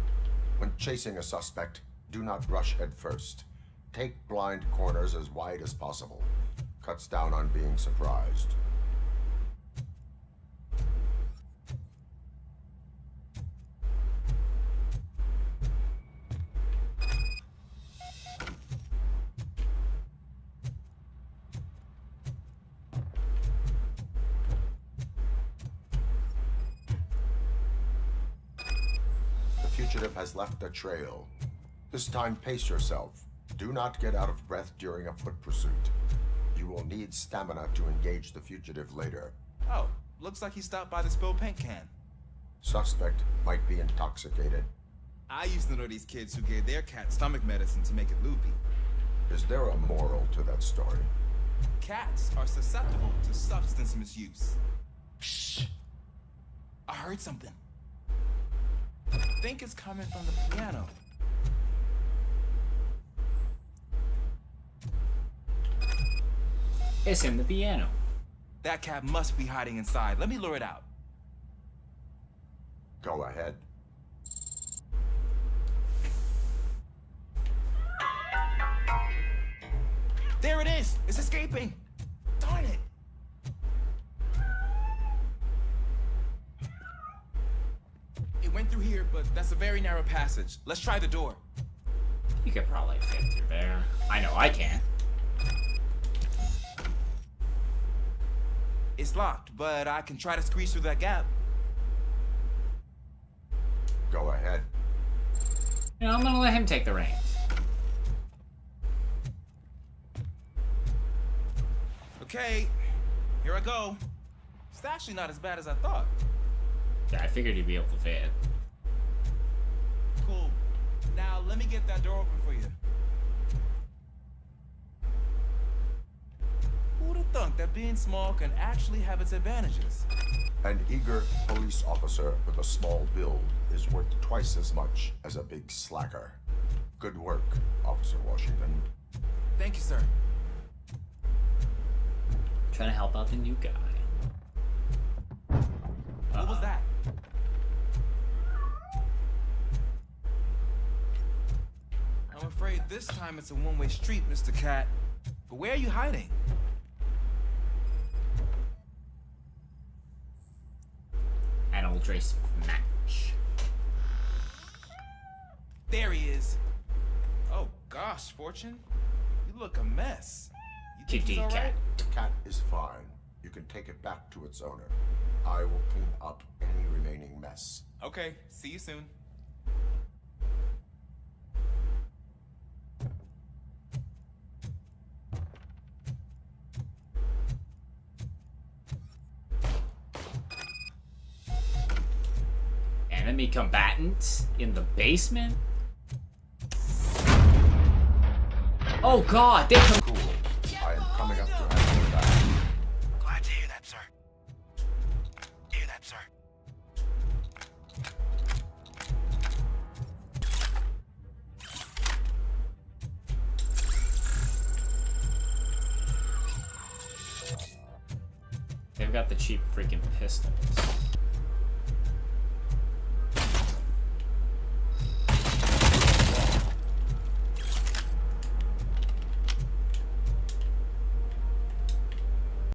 When chasing a suspect, do not rush head first. Take blind corners as wide as possible. Cuts down on being surprised. The fugitive has left a trail. This time, pace yourself. Do not get out of breath during a foot pursuit. You will need stamina to engage the fugitive later. Oh, looks like he stopped by the spilled paint can. Suspect might be intoxicated. I used to know these kids who gave their cat stomach medicine to make it loopy. Is there a moral to that story? Cats are susceptible to substance misuse. Shh! I heard something. I think it's coming from the piano. It's in the piano. That cat must be hiding inside. Let me lure it out. Go ahead. It's escaping! Darn it! It went through here, but that's a very narrow passage. Let's try the door. You could probably fit through there. I know I can. It's locked, but I can try to squeeze through that gap. Go ahead. You know, I'm gonna let him take the reins. Okay, here I go. It's actually not as bad as I thought. Yeah, I figured he'd be able to fit. Cool. Now let me get that door open for you. Who'd have thunk that being small can actually have its advantages? An eager police officer with a small build is worth twice as much as a big slacker. Good work, Officer Washington. Thank you, sir. Trying to help out the new guy. What was that? I'm afraid this time it's a one-way street, Mr. Cat. But where are you hiding? An old race match. There he is. Oh gosh, Fortune. You look a mess. You think he's all right? The cat is fine. You can take it back to its owner. I will clean up any remaining mess. Okay, see you soon. Enemy combatants in the basement? Oh god, they come. Cool. I am coming up to have you back. Glad to hear that, sir. Hear that, sir. They've got the cheap freaking pistols.